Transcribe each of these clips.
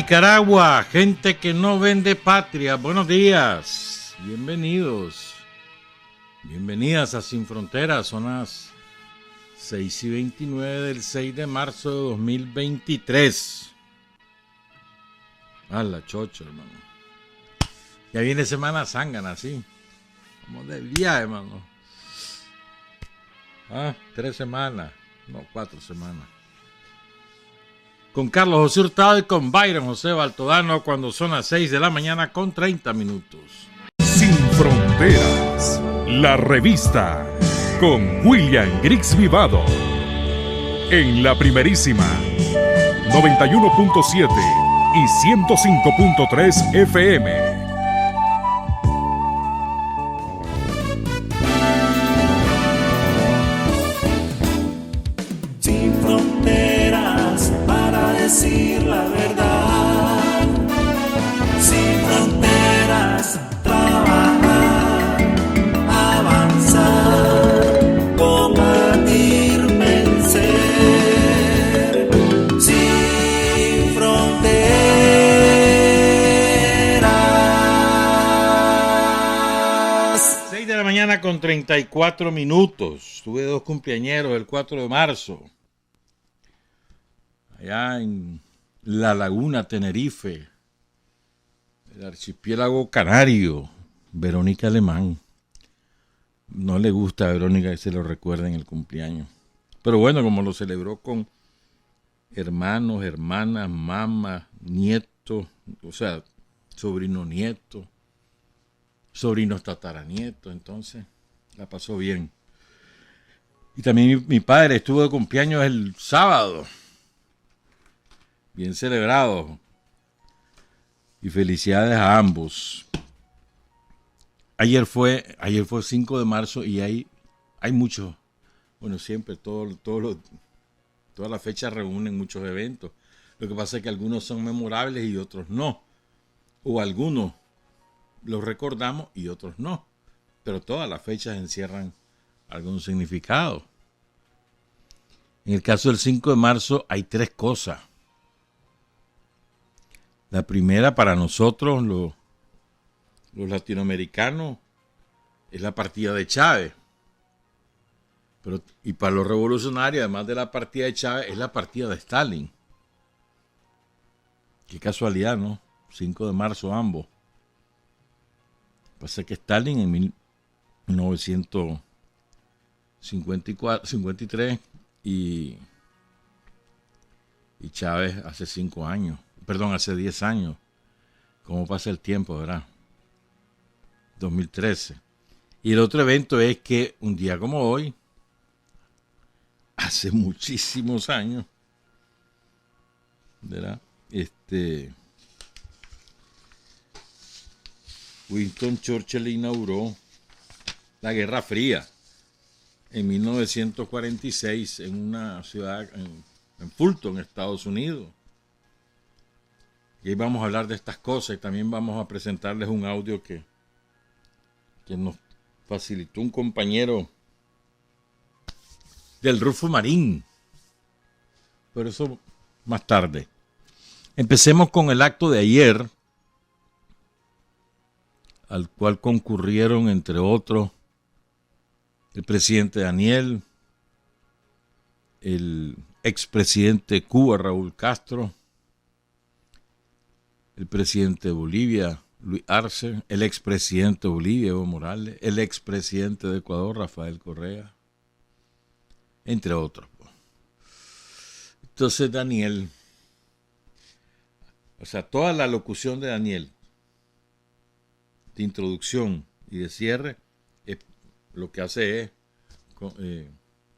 Nicaragua, gente que no vende patria, buenos días, bienvenidos, bienvenidas a Sin Fronteras, son las 6:29 del 6 de marzo de 2023. A la chocho, hermano. Ya viene Semana Zángana, sí, como de viaje, hermano. 3 semanas, no, 4 semanas. Con Carlos José Hurtado y con Byron José Baltodano cuando son las 6 de la mañana con 30 minutos. Sin Fronteras, la revista con William Griggs Vivado. En la primerísima 91.7 y 105.3 FM. Decir la verdad, sin fronteras, trabajar, avanzar, combatir, vencer, sin fronteras. 6 de la mañana con 34 minutos. Tuve 2 cumpleañeros el 4 de marzo. Allá en La Laguna, Tenerife, el archipiélago canario, Verónica Alemán. No le gusta a Verónica que se lo recuerde en el cumpleaños. Pero bueno, como lo celebró con hermanos, hermanas, mamás, nietos, o sea, sobrino nieto, sobrinos tataranietos, entonces la pasó bien. Y también mi padre estuvo de cumpleaños el sábado. Bien celebrado. Y felicidades a ambos. Ayer fue 5 de marzo y hay muchos, bueno, siempre todas las fechas reúnen muchos eventos. Lo que pasa es que algunos son memorables y otros no. O algunos los recordamos y otros no. Pero todas las fechas encierran algún significado. En el caso del 5 de marzo hay 3 cosas. La primera para nosotros, los latinoamericanos, es la partida de Chávez. Y para los revolucionarios, además de la partida de Chávez, es la partida de Stalin. Qué casualidad, ¿no? 5 de marzo ambos. Pasa que Stalin en 1953 y Chávez hace 5 años. Perdón, hace 10 años. ¿Cómo pasa el tiempo, verdad? 2013. Y el otro evento es que un día como hoy, hace muchísimos años, ¿verdad? Winston Churchill inauguró la Guerra Fría en 1946 en una ciudad, en Fulton, Estados Unidos. Y ahí vamos a hablar de estas cosas y también vamos a presentarles un audio que nos facilitó un compañero del Rufo Marín. Pero eso más tarde. Empecemos con el acto de ayer, al cual concurrieron, entre otros, el presidente Daniel, el expresidente de Cuba, Raúl Castro, el presidente de Bolivia, Luis Arce, el expresidente de Bolivia, Evo Morales, el expresidente de Ecuador, Rafael Correa, entre otros. Entonces Daniel, o sea, toda la locución de Daniel, de introducción y de cierre, lo que hace es,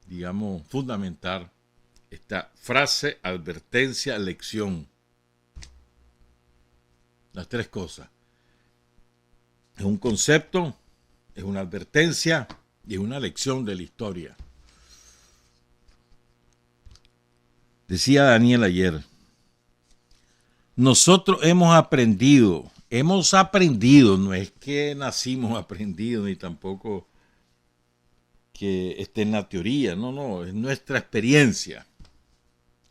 digamos, fundamentar esta frase, advertencia, lección. Las 3 cosas. Es un concepto, es una advertencia y es una lección de la historia. Decía Daniel ayer, nosotros hemos aprendido, no es que nacimos aprendidos ni tampoco que esté en la teoría, no, es nuestra experiencia.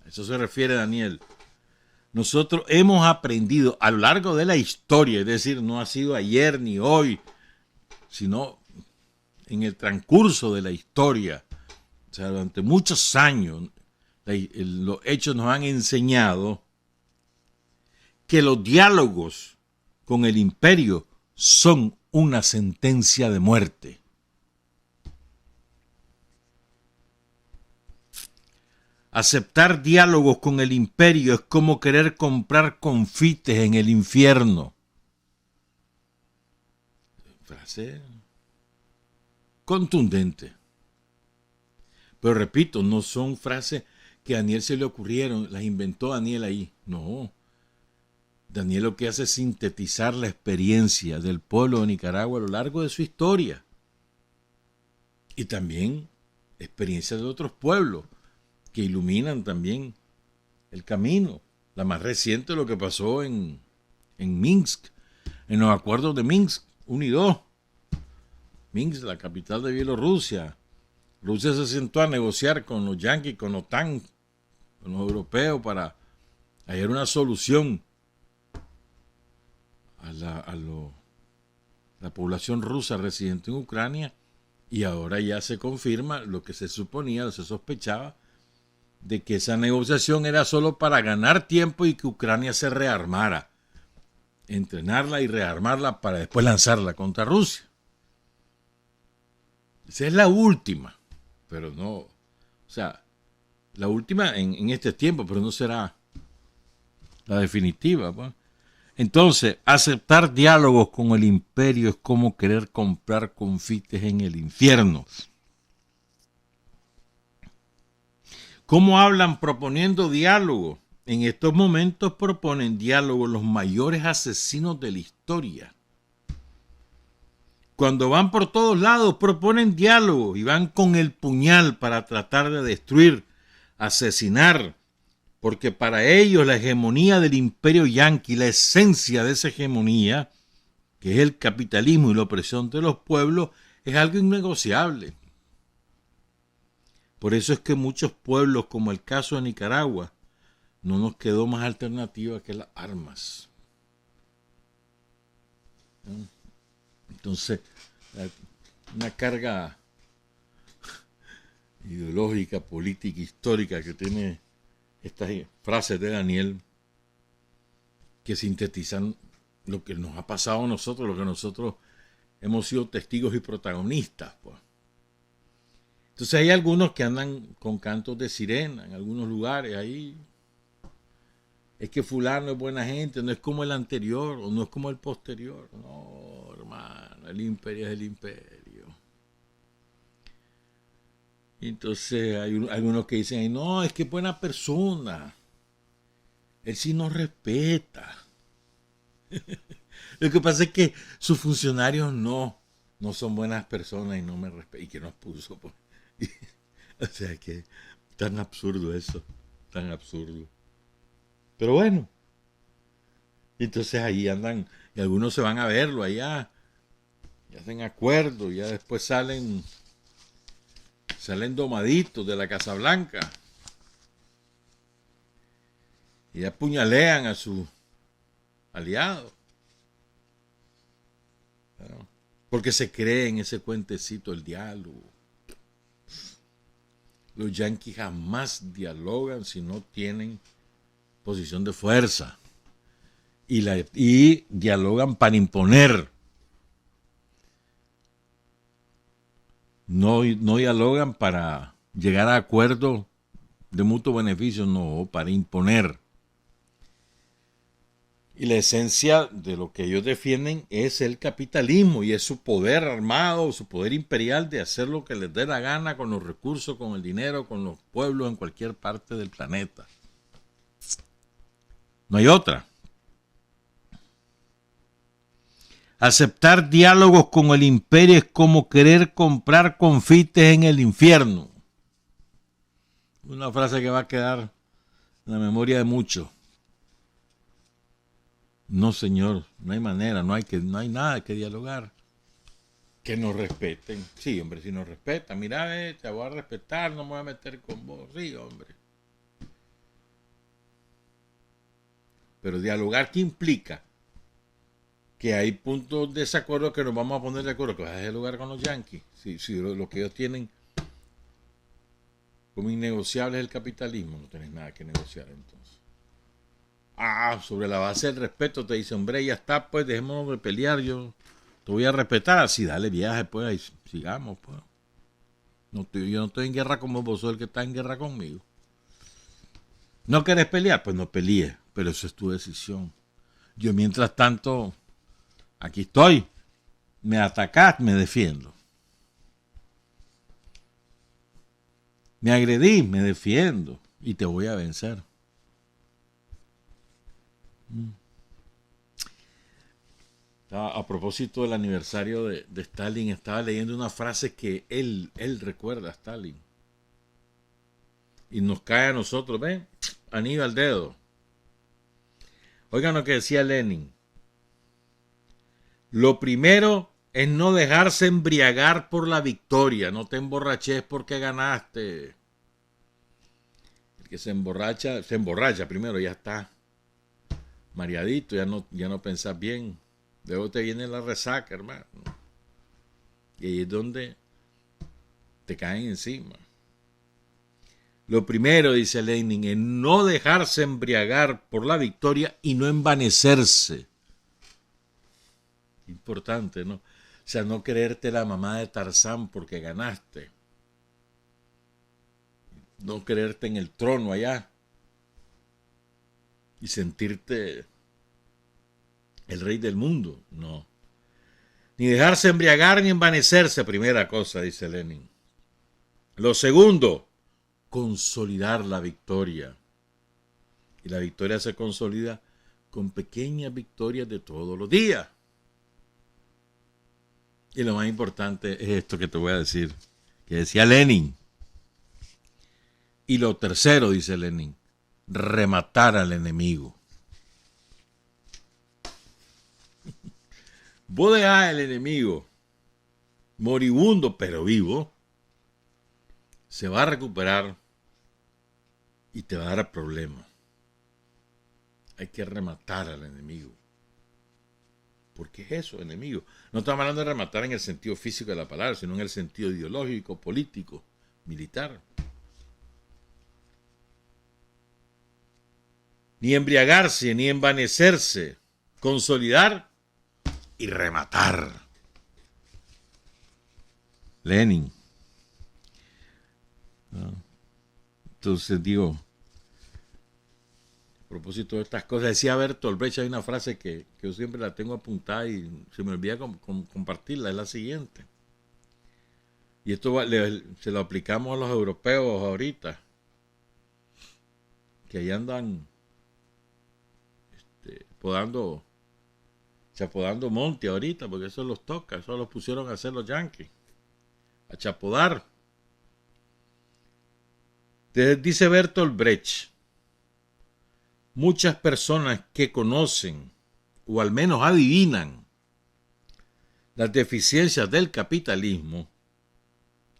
A eso se refiere Daniel. nosotros hemos aprendido a lo largo de la historia, es decir, no ha sido ayer ni hoy, sino en el transcurso de la historia, o sea, durante muchos años, los hechos nos han enseñado que los diálogos con el imperio son una sentencia de muerte. Aceptar diálogos con el imperio es como querer comprar confites en el infierno. Frase contundente. Pero repito, no son frases que a Daniel se le ocurrieron, las inventó Daniel ahí. No. Daniel lo que hace es sintetizar la experiencia del pueblo de Nicaragua a lo largo de su historia. Y también experiencias de otros pueblos que iluminan también el camino. La más reciente, lo que pasó en Minsk, en los acuerdos de Minsk 1 y 2. Minsk, la capital de Bielorrusia. Rusia se sentó a negociar con los yanquis, con OTAN, con los europeos para hallar una solución a la población rusa residente en Ucrania, y ahora ya se confirma lo que se suponía, se sospechaba, de que esa negociación era solo para ganar tiempo y que Ucrania se rearmara, entrenarla y rearmarla para después lanzarla contra Rusia. Esa es la última, pero no, o sea, la última en este tiempo, pero no será la definitiva, pues. Entonces, aceptar diálogos con el imperio es como querer comprar confites en el infierno. ¿Cómo hablan proponiendo diálogo? En estos momentos proponen diálogo los mayores asesinos de la historia. Cuando van por todos lados proponen diálogo y van con el puñal para tratar de destruir, asesinar, porque para ellos la hegemonía del imperio yanqui, la esencia de esa hegemonía, que es el capitalismo y la opresión de los pueblos, es algo innegociable. Por eso es que muchos pueblos, como el caso de Nicaragua, no nos quedó más alternativa que las armas. Entonces, una carga ideológica, política, histórica que tiene estas frases de Daniel, que sintetizan lo que nos ha pasado a nosotros, lo que nosotros hemos sido testigos y protagonistas, pues. Entonces hay algunos que andan con cantos de sirena en algunos lugares ahí. Es que fulano es buena gente, no es como el anterior o no es como el posterior. No, hermano, el imperio es el imperio. Entonces hay algunos que dicen, no, es que es buena persona. Él sí nos respeta. Lo que pasa es que sus funcionarios no son buenas personas y no me respetan. ¿Y que nos puso? Pues? O sea que tan absurdo eso, tan absurdo. Pero bueno, entonces ahí andan, y algunos se van a verlo allá, y hacen acuerdos, y ya después salen domaditos de la Casa Blanca, y apuñalean a sus aliados, ¿no? Porque se cree en ese cuentecito, el diálogo. Los yanquis jamás dialogan si no tienen posición de fuerza. Y dialogan para imponer. No dialogan para llegar a acuerdos de mutuo beneficio, no, para imponer. Y la esencia de lo que ellos defienden es el capitalismo y es su poder armado, su poder imperial de hacer lo que les dé la gana con los recursos, con el dinero, con los pueblos en cualquier parte del planeta. No hay otra. Aceptar diálogos con el imperio es como querer comprar confites en el infierno. Una frase que va a quedar en la memoria de muchos. No, señor, no hay manera, no hay nada que dialogar. Que nos respeten. Sí, hombre, si nos respetan, mira, te voy a respetar, no me voy a meter con vos. Sí, hombre. Pero dialogar, ¿qué implica? Que hay puntos de desacuerdo que nos vamos a poner de acuerdo, que vas a dialogar con los yanquis. Si lo que ellos tienen como innegociable es el capitalismo, no tenés nada que negociar entonces. Sobre la base del respeto te dice, hombre, ya está, pues dejémonos de pelear, yo te voy a respetar, así dale viaje, pues, ahí sigamos, pues. Yo no estoy en guerra como vos sos el que está en guerra conmigo. ¿No querés pelear? Pues no pelees, pero eso es tu decisión. Yo mientras tanto, aquí estoy, me atacás, me defiendo. Me agredí, me defiendo y te voy a vencer. A propósito del aniversario de Stalin, estaba leyendo una frase que él recuerda a Stalin. Y nos cae a nosotros, ven, anillo al dedo. Oigan lo que decía Lenin. Lo primero es no dejarse embriagar por la victoria. No te emborraches porque ganaste. El que se emborracha primero, ya está mareadito, ya no pensás bien. Luego te viene la resaca, hermano. Y ahí es donde te caen encima. Lo primero, dice Lenin, es no dejarse embriagar por la victoria y no envanecerse. Importante, ¿no? O sea, no creerte la mamá de Tarzán porque ganaste. No creerte en el trono allá. Y sentirte el rey del mundo. No. Ni dejarse embriagar ni envanecerse, primera cosa, dice Lenin. Lo segundo, consolidar la victoria. Y la victoria se consolida con pequeñas victorias de todos los días. Y lo más importante es esto que te voy a decir, que decía Lenin. Y lo tercero, dice Lenin, rematar al enemigo. Vos dejás al enemigo moribundo pero vivo, se va a recuperar y te va a dar problemas. Hay que rematar al enemigo. ¿Por qué es eso, enemigo? No estamos hablando de rematar en el sentido físico de la palabra, sino en el sentido ideológico, político, militar. Ni embriagarse, ni envanecerse, consolidar y rematar. Lenin. Entonces digo, a propósito de estas cosas, decía Bertolt Brecht, hay una frase que yo siempre la tengo apuntada y se me olvida compartirla, es la siguiente. Y esto se lo aplicamos a los europeos ahorita, que ahí andan chapodando monte ahorita, porque eso los toca, eso los pusieron a hacer los yanquis, a chapodar. Dice Bertolt Brecht, muchas personas que conocen o al menos adivinan las deficiencias del capitalismo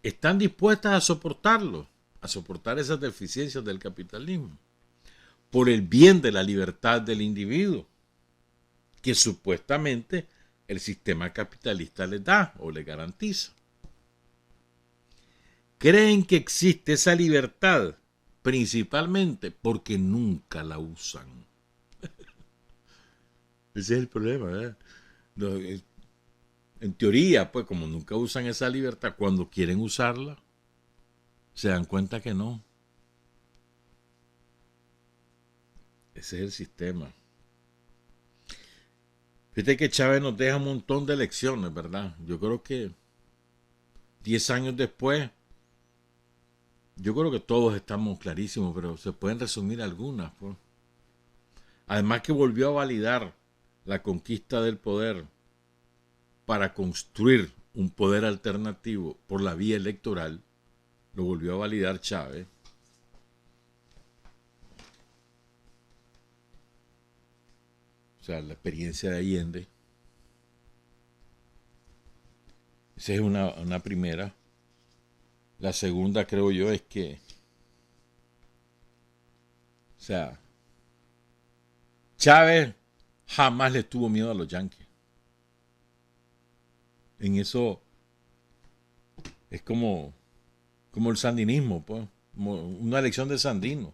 están dispuestas a soportarlo, a soportar esas deficiencias del capitalismo por el bien de la libertad del individuo que supuestamente el sistema capitalista les da o les garantiza. Creen que existe esa libertad principalmente porque nunca la usan. Ese es el problema, ¿eh? En teoría, pues como nunca usan esa libertad, cuando quieren usarla, se dan cuenta que no. Ese es el sistema. Fíjate que Chávez nos deja un montón de lecciones, ¿verdad? Yo creo que 10 años después, yo creo que todos estamos clarísimos, pero se pueden resumir algunas, pues. Además que volvió a validar la conquista del poder para construir un poder alternativo por la vía electoral, lo volvió a validar Chávez. O sea, la experiencia de Allende. Esa es una primera. La segunda, creo yo, es que, o sea, Chávez jamás le tuvo miedo a los yanquis. En eso es como el sandinismo, pues, como una elección de Sandino.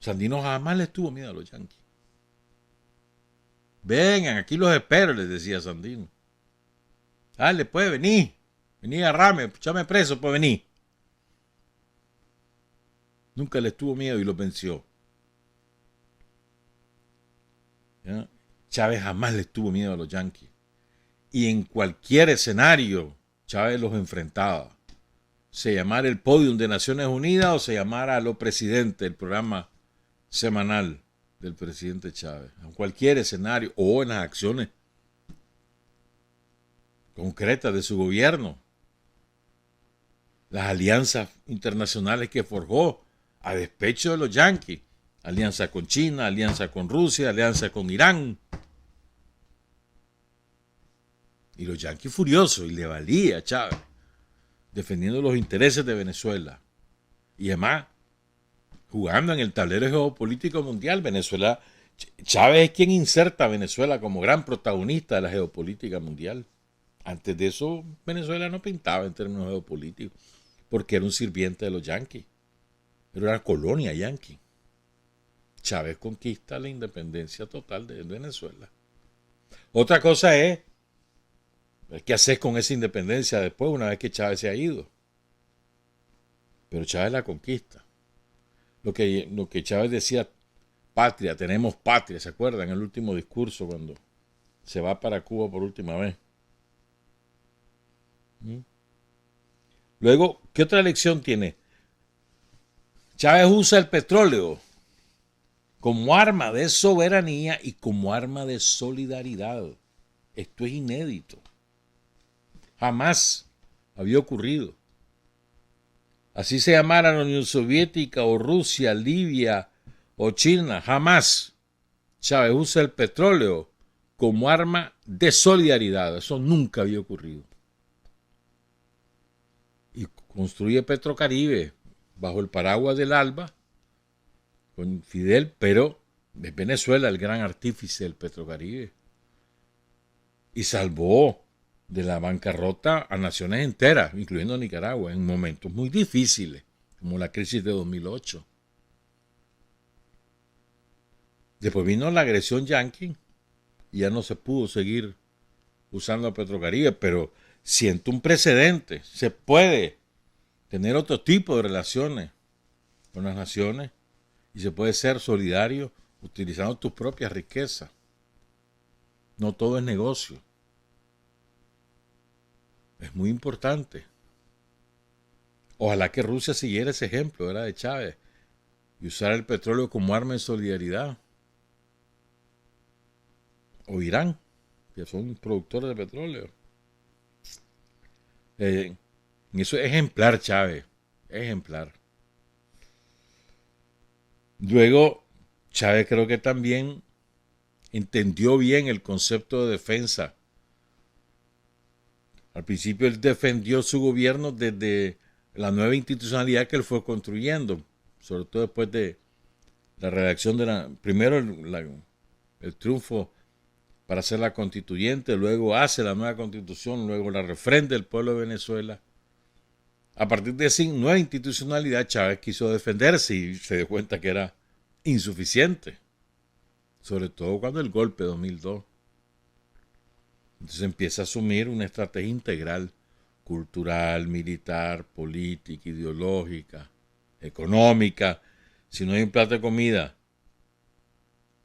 Sandino jamás le tuvo miedo a los yanquis. Vengan, aquí los espero, les decía Sandino. Dale, pues, vení. Vení, agarrame, echame preso, pues vení. Nunca les tuvo miedo y los venció. ¿Ya? Chávez jamás les tuvo miedo a los yanquis. Y en cualquier escenario, Chávez los enfrentaba. Se llamara el Podium de Naciones Unidas o se llamara Lo Presidente, el programa semanal del presidente Chávez. En cualquier escenario o en las acciones concretas de su gobierno. Las alianzas internacionales que forjó a despecho de los yanquis. Alianza con China, alianza con Rusia, alianza con Irán. Y los yanquis furiosos, y le valía a Chávez, defendiendo los intereses de Venezuela. Y además, jugando en el tablero geopolítico mundial, Venezuela, Chávez es quien inserta a Venezuela como gran protagonista de la geopolítica mundial. Antes de eso, Venezuela no pintaba en términos geopolíticos, porque era un sirviente de los yanquis. Era una colonia yanqui. Chávez conquista la independencia total de Venezuela. Otra cosa es qué haces con esa independencia después, una vez que Chávez se ha ido. Pero Chávez la conquista. Lo que Chávez decía, patria, tenemos patria, ¿se acuerdan? En el último discurso cuando se va para Cuba por última vez. Luego, ¿qué otra lección tiene? Chávez usa el petróleo como arma de soberanía y como arma de solidaridad. Esto es inédito. Jamás había ocurrido. Así se llamara la Unión Soviética o Rusia, Libia o China, jamás Chávez usa el petróleo como arma de solidaridad. Eso nunca había ocurrido. Y construye Petrocaribe bajo el paraguas del ALBA con Fidel, pero es Venezuela el gran artífice del Petrocaribe. Y salvó de la bancarrota a naciones enteras, incluyendo Nicaragua, en momentos muy difíciles, como la crisis de 2008. Después vino la agresión yanqui y ya no se pudo seguir usando a Petrocaribe, pero siento un precedente. Se puede tener otro tipo de relaciones con las naciones y se puede ser solidario utilizando tus propias riquezas. No todo es negocio. Es muy importante. Ojalá que Rusia siguiera ese ejemplo, era de Chávez, y usar el petróleo como arma de solidaridad. O Irán, que son productores de petróleo. Eso es ejemplar, Chávez. Ejemplar. Luego, Chávez creo que también entendió bien el concepto de defensa. Al principio él defendió su gobierno desde la nueva institucionalidad que él fue construyendo, sobre todo después de la redacción de primero el triunfo para hacer la constituyente, luego hace la nueva constitución, luego la refrenda el pueblo de Venezuela. A partir de esa nueva institucionalidad, Chávez quiso defenderse y se dio cuenta que era insuficiente, sobre todo cuando el golpe de 2002. Entonces empieza a asumir una estrategia integral, cultural, militar, política, ideológica, económica. Si no hay un plato de comida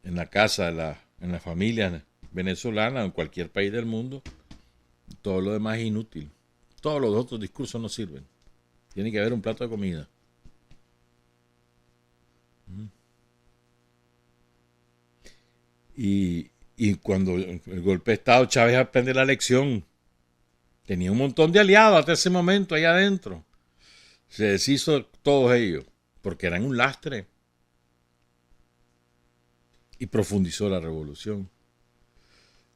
en la casa, en la familia venezolana, en cualquier país del mundo, todo lo demás es inútil. Todos los otros discursos no sirven. Tiene que haber un plato de comida. Y cuando el golpe de Estado, Chávez aprende la lección. Tenía un montón de aliados hasta ese momento ahí adentro. Se deshizo de todos ellos, porque eran un lastre. Y profundizó la revolución.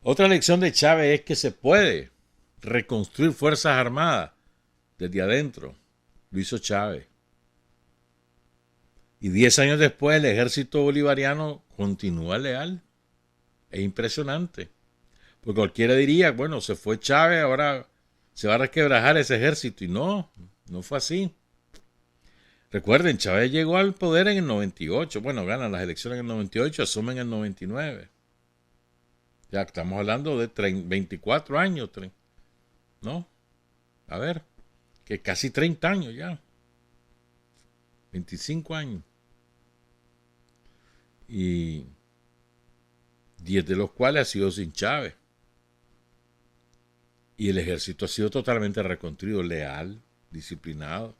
Otra lección de Chávez es que se puede reconstruir fuerzas armadas desde adentro. Lo hizo Chávez. Y 10 años después el ejército bolivariano continúa leal. Es impresionante. Porque cualquiera diría, bueno, se fue Chávez, ahora se va a resquebrajar ese ejército. Y no, no fue así. Recuerden, Chávez llegó al poder en el 98. Bueno, ganan las elecciones en el 98, asumen en el 99. Ya estamos hablando de 24 años, ¿no? A ver, que casi 30 años ya. 25 años. Y 10 de los cuales ha sido sin Chávez. Y el ejército ha sido totalmente reconstruido, leal, disciplinado.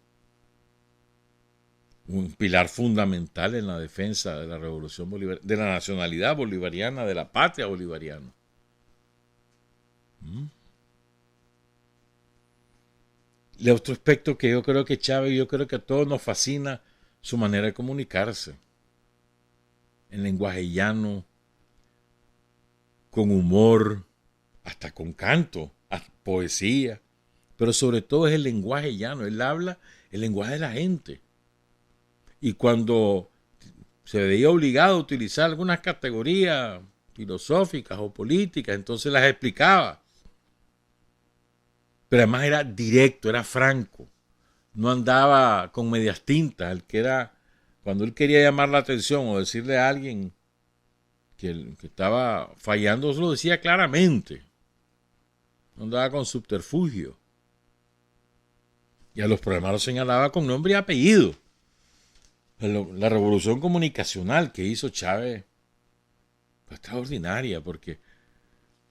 Un pilar fundamental en la defensa de la revolución bolivariana, de la nacionalidad bolivariana, de la patria bolivariana. El otro aspecto que yo creo que Chávez, yo creo que a todos nos fascina su manera de comunicarse. En lenguaje llano, con humor, hasta con canto, poesía. Pero sobre todo es el lenguaje llano. Él habla el lenguaje de la gente. Y cuando se veía obligado a utilizar algunas categorías filosóficas o políticas, entonces las explicaba. Pero además era directo, era franco. No andaba con medias tintas. El que era, cuando él quería llamar la atención o decirle a alguien que estaba fallando, se lo decía claramente. No andaba con subterfugio. Y a los problemas los señalaba con nombre y apellido. La revolución comunicacional que hizo Chávez fue extraordinaria porque,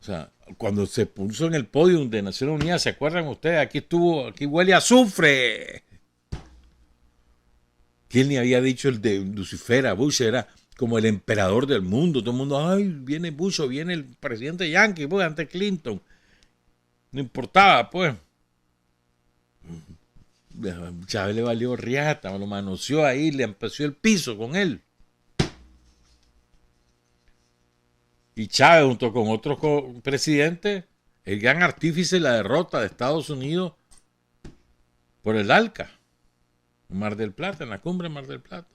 o sea, cuando se puso en el podio de Naciones Unidas, ¿se acuerdan ustedes? Aquí huele a azufre. ¿Quién le había dicho el de Lucifer a Bush? Era como el emperador del mundo. Todo el mundo, ay, viene Bush o viene el presidente Yankee, pues, ante Clinton. No importaba, pues. Chávez le valió riata, lo manoseó ahí, le empezó el piso con él. Y Chávez, junto con otros presidentes, el gran artífice de la derrota de Estados Unidos por el ALCA, en Mar del Plata, en la cumbre de Mar del Plata.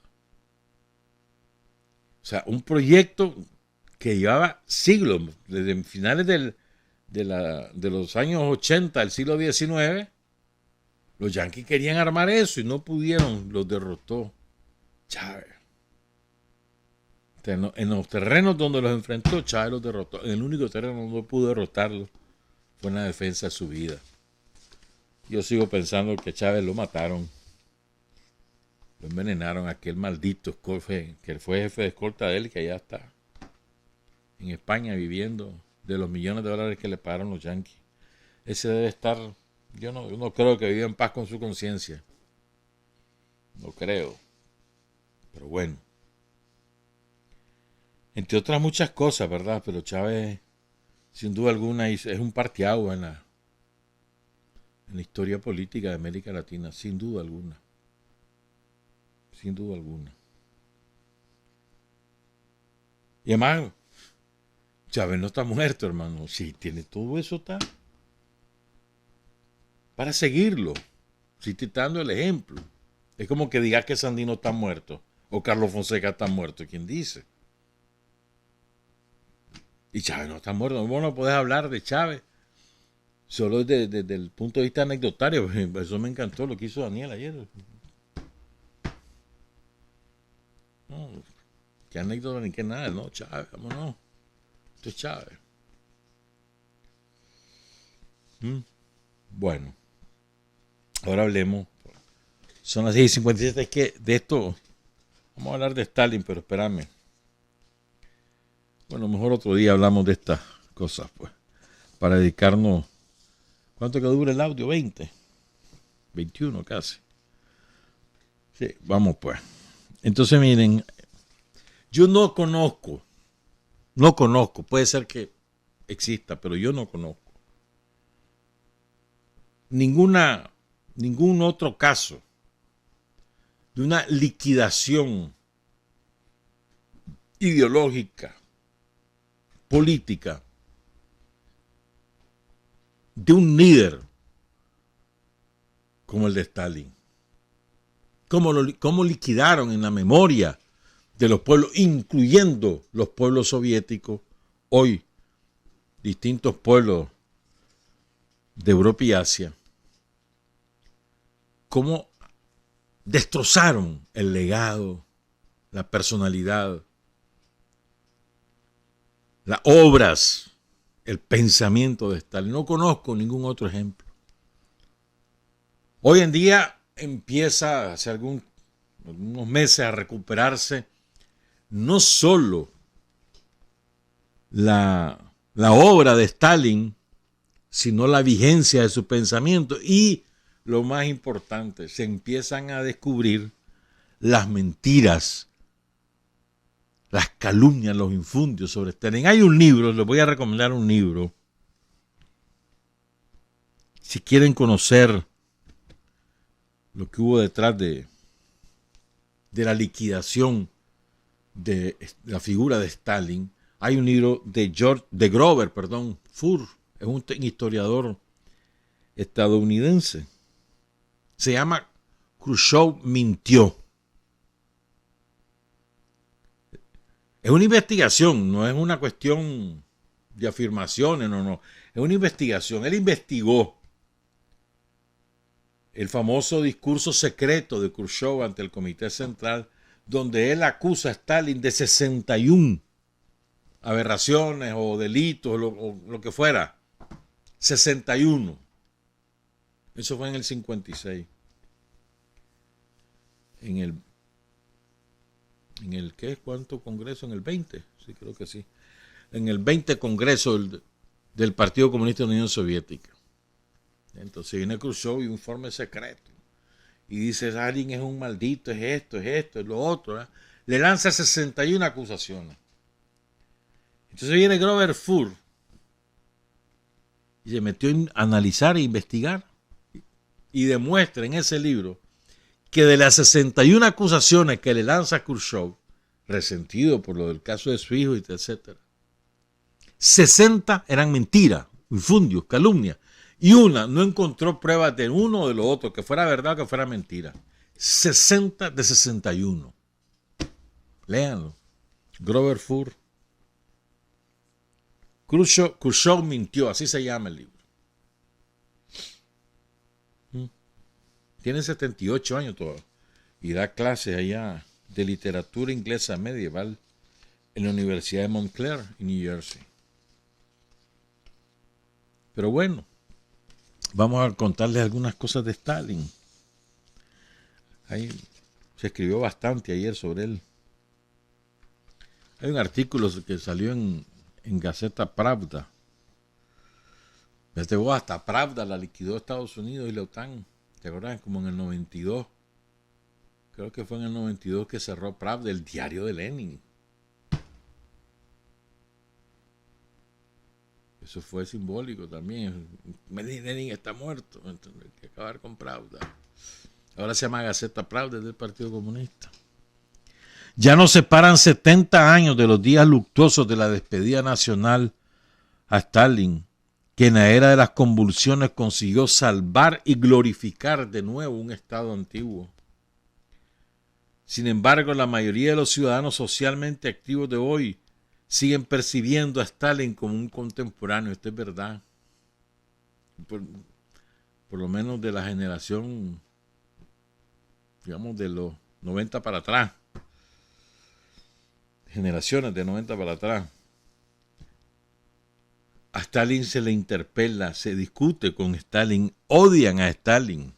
O sea, un proyecto que llevaba siglos, desde finales de los años 80 del siglo XIX. Los yanquis querían armar eso y no pudieron, los derrotó Chávez. En los terrenos donde los enfrentó, Chávez los derrotó. En el único terreno donde no pudo derrotarlos fue en la defensa de su vida. Yo sigo pensando que Chávez lo mataron. Lo envenenaron, aquel maldito que fue jefe de escolta de él, que allá está en España viviendo de los millones de dólares que le pagaron los yanquis. Ese debe estar... Yo no creo que viva en paz con su conciencia. No creo. Pero bueno. Entre otras muchas cosas, ¿verdad? Pero Chávez, sin duda alguna, es un parteaguas en la historia política de América Latina. Sin duda alguna. Sin duda alguna. Y además, Chávez no está muerto, hermano. Sí, tiene todo eso, está... para seguirlo, citando el ejemplo. Es como que digas que Sandino está muerto o Carlos Fonseca está muerto, ¿quién dice? Y Chávez no está muerto. Vos no podés hablar de Chávez solo desde el punto de vista anecdotario. Eso me encantó lo que hizo Daniel ayer. No, qué anécdota ni qué nada, no, Chávez, vámonos. Esto es Chávez. Bueno. Ahora hablemos. Son las 6:57. Es que de esto vamos a hablar de Stalin, pero espérame. Bueno, mejor otro día hablamos de estas cosas, pues. Para dedicarnos. ¿Cuánto que dura el audio? 20. 21 casi. Sí, vamos pues. Entonces miren, yo no conozco, puede ser que exista, pero yo no conozco ningún otro caso de una liquidación ideológica, política, de un líder como el de Stalin. cómo liquidaron en la memoria de los pueblos, incluyendo los pueblos soviéticos, hoy distintos pueblos de Europa y Asia, cómo destrozaron el legado, la personalidad, las obras, el pensamiento de Stalin. No conozco ningún otro ejemplo. Hoy en día empieza hace algunos meses a recuperarse no solo la obra de Stalin, sino la vigencia de su pensamiento. Y lo más importante, se empiezan a descubrir las mentiras, las calumnias, los infundios sobre Stalin. Hay un libro, les voy a recomendar un libro. Si quieren conocer lo que hubo detrás de la liquidación de la figura de Stalin, hay un libro de Grover Furr, es un historiador estadounidense. Se llama Khrushchev mintió. Es una investigación, no es una cuestión de afirmaciones, no. Es una investigación. Él investigó el famoso discurso secreto de Khrushchev ante el Comité Central, donde él acusa a Stalin de 61 aberraciones o delitos o lo que fuera. 61. Eso fue en el 56. En el ¿qué? ¿Cuánto congreso? En el 20. Sí, creo que sí. En el 20 congreso del Partido Comunista de la Unión Soviética. Entonces viene Khrushchev y un informe secreto. Y dice, Stalin es un maldito, es esto, es lo otro. ¿Eh? Le lanza 61 acusaciones. Entonces viene Grover Furr y se metió a analizar e investigar. Y demuestra en ese libro que de las 61 acusaciones que le lanza Khrushchev, resentido por lo del caso de su hijo, etc., 60 eran mentiras, infundios, calumnias. Y una no encontró pruebas de uno o de lo otro, que fuera verdad o que fuera mentira. 60 de 61. Léanlo. Grover Furr. Khrushchev mintió, así se llama el libro. Tiene 78 años todavía y da clases allá de literatura inglesa medieval en la Universidad de Montclair, en New Jersey. Pero bueno, vamos a contarles algunas cosas de Stalin. Ahí se escribió bastante ayer sobre él. Hay un artículo que salió en Gazeta Pravda. Desde hasta Pravda la liquidó Estados Unidos y la OTAN. ¿Te acuerdas? Como en el 92. Creo que fue en el 92 que cerró Pravda, el diario de Lenin. Eso fue simbólico también. Lenin está muerto. Entonces hay que acabar con Pravda. Ahora se llama Gaceta Pravda del Partido Comunista. Ya nos separan 70 años de los días luctuosos de la despedida nacional a Stalin, que en la era de las convulsiones consiguió salvar y glorificar de nuevo un Estado antiguo. Sin embargo, la mayoría de los ciudadanos socialmente activos de hoy siguen percibiendo a Stalin como un contemporáneo. Esto es verdad. Por lo menos de la generación, digamos, de los 90 para atrás. Generaciones de 90 para atrás. A Stalin se le interpela, se discute con Stalin, odian a Stalin,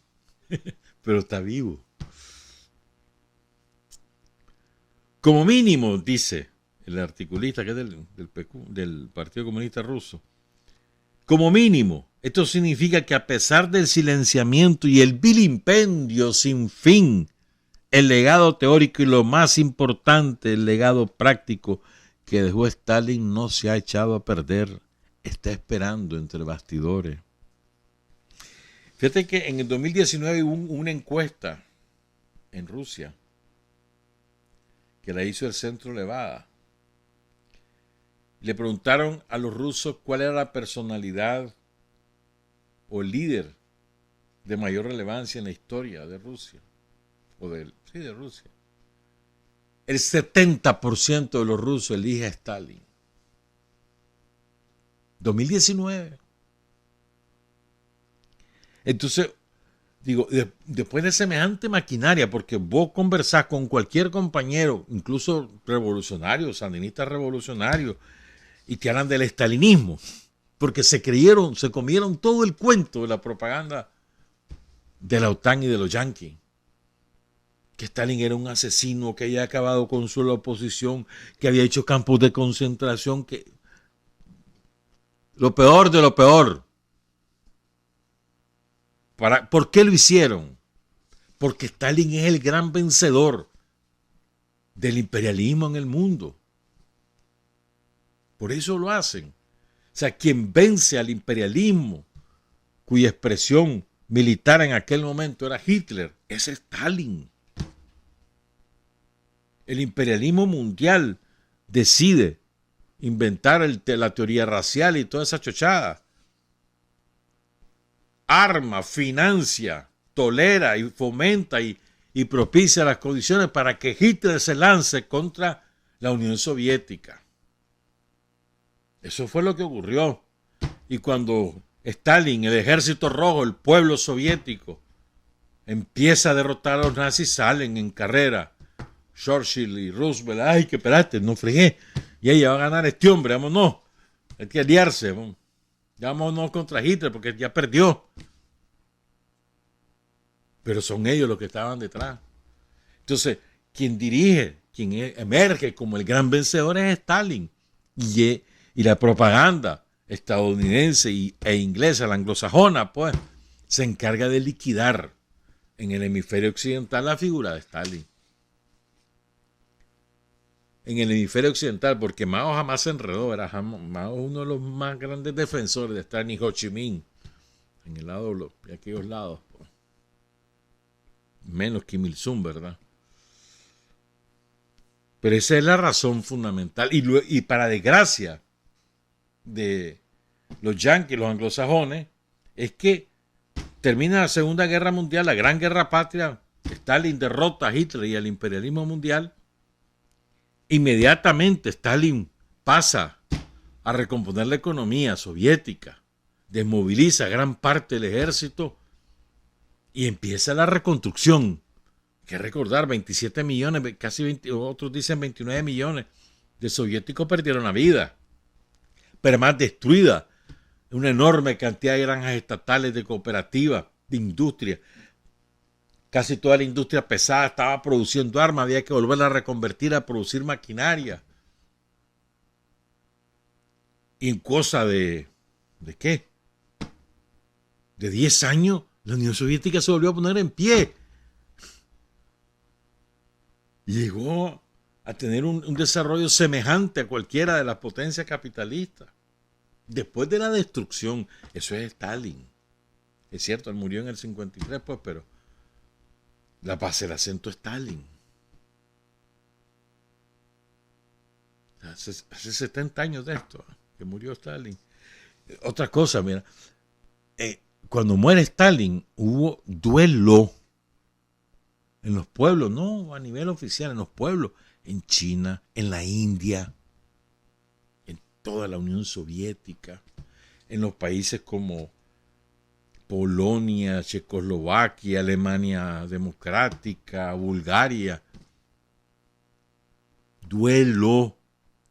pero está vivo. Como mínimo, dice el articulista que es del Partido Comunista Ruso, como mínimo, esto significa que a pesar del silenciamiento y el vilipendio sin fin, el legado teórico y lo más importante, el legado práctico que dejó Stalin no se ha echado a perder. Está esperando entre bastidores. Fíjate que en el 2019 hubo una encuesta en Rusia que la hizo el Centro Levada. Le preguntaron a los rusos cuál era la personalidad o el líder de mayor relevancia en la historia de Rusia. Sí, de Rusia. El 70% de los rusos elige a Stalin. 2019. Entonces, digo, después de semejante maquinaria, porque vos conversás con cualquier compañero, incluso revolucionario, sandinista revolucionario, y te hablan del estalinismo, porque se comieron todo el cuento de la propaganda de la OTAN y de los yanquis. Que Stalin era un asesino, que había acabado con su oposición, que había hecho campos de concentración, que lo peor de lo peor. ¿Por qué lo hicieron? Porque Stalin es el gran vencedor del imperialismo en el mundo. Por eso lo hacen. O sea, quien vence al imperialismo, cuya expresión militar en aquel momento era Hitler, es Stalin. El imperialismo mundial decide inventar la teoría racial y toda esa chochada. Arma, financia, tolera y fomenta y propicia las condiciones para que Hitler se lance contra la Unión Soviética. Eso fue lo que ocurrió. Y cuando Stalin, el ejército rojo, el pueblo soviético, empieza a derrotar a los nazis, salen en carrera Churchill y Roosevelt. Ay, que espérate, no fregué. Y ella va a ganar este hombre, vámonos. Hay que aliarse. Vámonos contra Hitler porque ya perdió. Pero son ellos los que estaban detrás. Entonces, quien dirige, quien emerge como el gran vencedor es Stalin. Y la propaganda estadounidense e inglesa, la anglosajona, pues, se encarga de liquidar en el hemisferio occidental la figura de Stalin. En el hemisferio occidental, porque Mao jamás se enredó, Mao uno de los más grandes defensores de Stalin y Ho Chi Minh, en el lado de aquellos lados, pues. Menos Kim Il-sung, ¿verdad? Pero esa es la razón fundamental. Y para desgracia de los yanquis, los anglosajones, es que termina la Segunda Guerra Mundial, la Gran Guerra Patria, Stalin derrota a Hitler y al imperialismo mundial. Inmediatamente Stalin pasa a recomponer la economía soviética, desmoviliza gran parte del ejército y empieza la reconstrucción. Hay que recordar, 27 millones, casi 20, otros dicen 29 millones de soviéticos perdieron la vida. Pero más destruida, una enorme cantidad de granjas estatales, de cooperativas, de industria. Casi toda la industria pesada estaba produciendo armas, había que volverla a reconvertir a producir maquinaria. Y en cosa ¿de qué? De 10 años, la Unión Soviética se volvió a poner en pie. Llegó a tener un desarrollo semejante a cualquiera de las potencias capitalistas. Después de la destrucción, eso es Stalin. Es cierto, él murió en el 53, pues, pero la base del acento es Stalin. Hace 70 años de esto, que murió Stalin. Otra cosa, mira, cuando muere Stalin hubo duelo en los pueblos, no a nivel oficial, en los pueblos, en China, en la India, en toda la Unión Soviética, en los países como Polonia, Checoslovaquia, Alemania Democrática, Bulgaria. Duelo,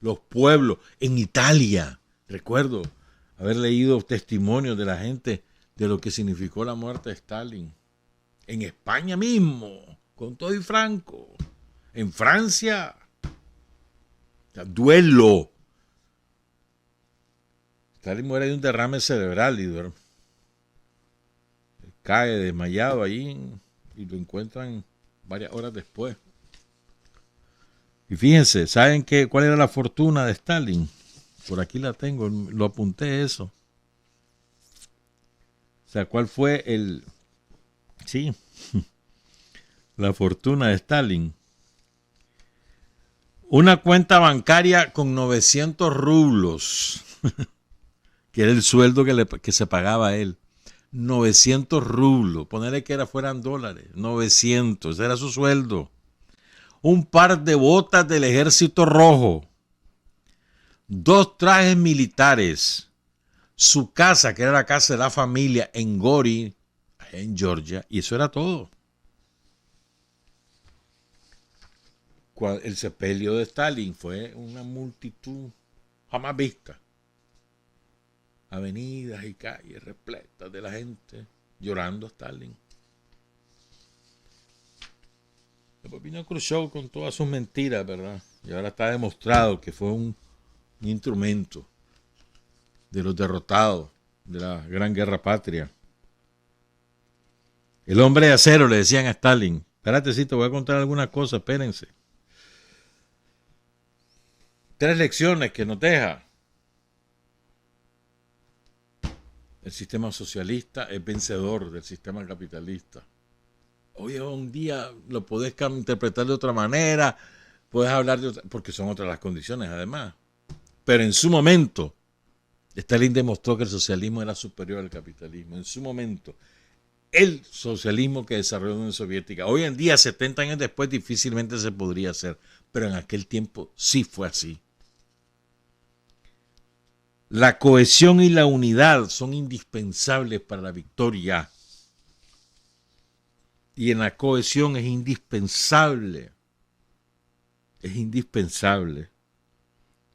los pueblos. En Italia, recuerdo haber leído testimonios de la gente de lo que significó la muerte de Stalin. En España mismo, con todo y Franco. En Francia, duelo. Stalin muere de un derrame cerebral y cae desmayado ahí y lo encuentran varias horas después. Y fíjense, ¿saben cuál era la fortuna de Stalin? Por aquí la tengo, lo apunté eso. O sea, ¿cuál fue la fortuna de Stalin? Una cuenta bancaria con 900 rublos, que era el sueldo que se pagaba a él. 900 rublos, ponerle que fueran dólares, 900, era su sueldo. Un par de botas del Ejército Rojo, 2 trajes militares, su casa, que era la casa de la familia en Gori, en Georgia, y eso era todo. El sepelio de Stalin fue una multitud jamás vista. Avenidas y calles repletas de la gente llorando a Stalin. Después vino Khrushchev con todas sus mentiras, ¿verdad? Y ahora está demostrado que fue un instrumento de los derrotados de la Gran Guerra Patria. El hombre de acero, le decían a Stalin. Espérate, sí, te voy a contar alguna cosa, espérense. 3 lecciones que nos deja. El sistema socialista es vencedor del sistema capitalista. Hoy un día lo podés interpretar de otra manera, puedes hablar de otra, porque son otras las condiciones además. Pero en su momento, Stalin demostró que el socialismo era superior al capitalismo. En su momento, el socialismo que desarrolló la Unión Soviética. Hoy en día, 70 años después, difícilmente se podría hacer, pero en aquel tiempo sí fue así. La cohesión y la unidad son indispensables para la victoria. Y en la cohesión es indispensable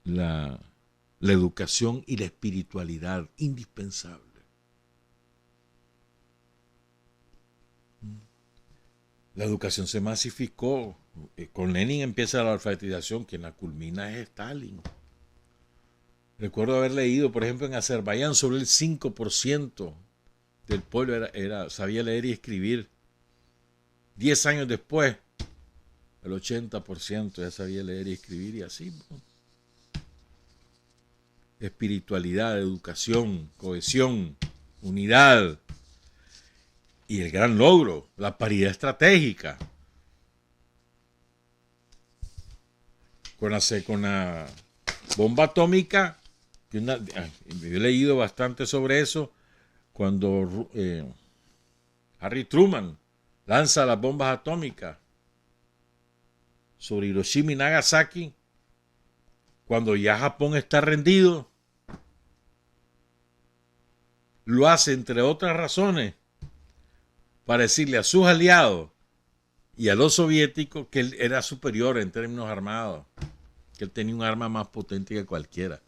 la educación y la espiritualidad, indispensable. La educación se masificó. Con Lenin empieza la alfabetización, quien la culmina es Stalin. Recuerdo haber leído, por ejemplo, en Azerbaiyán, sobre el 5% del pueblo sabía leer y escribir. 10 años después, el 80% ya sabía leer y escribir, y así. Espiritualidad, educación, cohesión, unidad. Y el gran logro, la paridad estratégica. Con la bomba atómica, yo he leído bastante sobre eso, cuando Harry Truman lanza las bombas atómicas sobre Hiroshima y Nagasaki, cuando ya Japón está rendido, lo hace entre otras razones para decirle a sus aliados y a los soviéticos que él era superior en términos armados, que él tenía un arma más potente que cualquiera.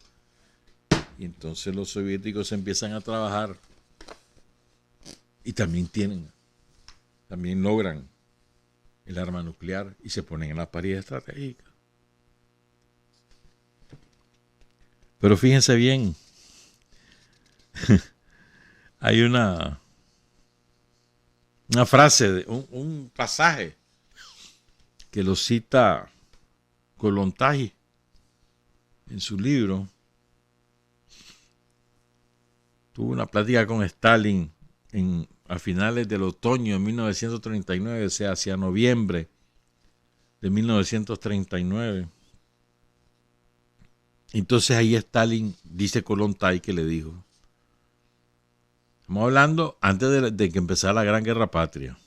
Y entonces los soviéticos empiezan a trabajar y también logran el arma nuclear y se ponen en la paridad estratégica. Pero fíjense bien, hay una frase, un pasaje que lo cita Kollontai en su libro. Tuvo una plática con Stalin a finales del otoño de 1939, o sea, hacia noviembre de 1939. Entonces ahí Stalin, dice Kollontai, que le dijo, estamos hablando antes de que empezara la Gran Guerra Patria.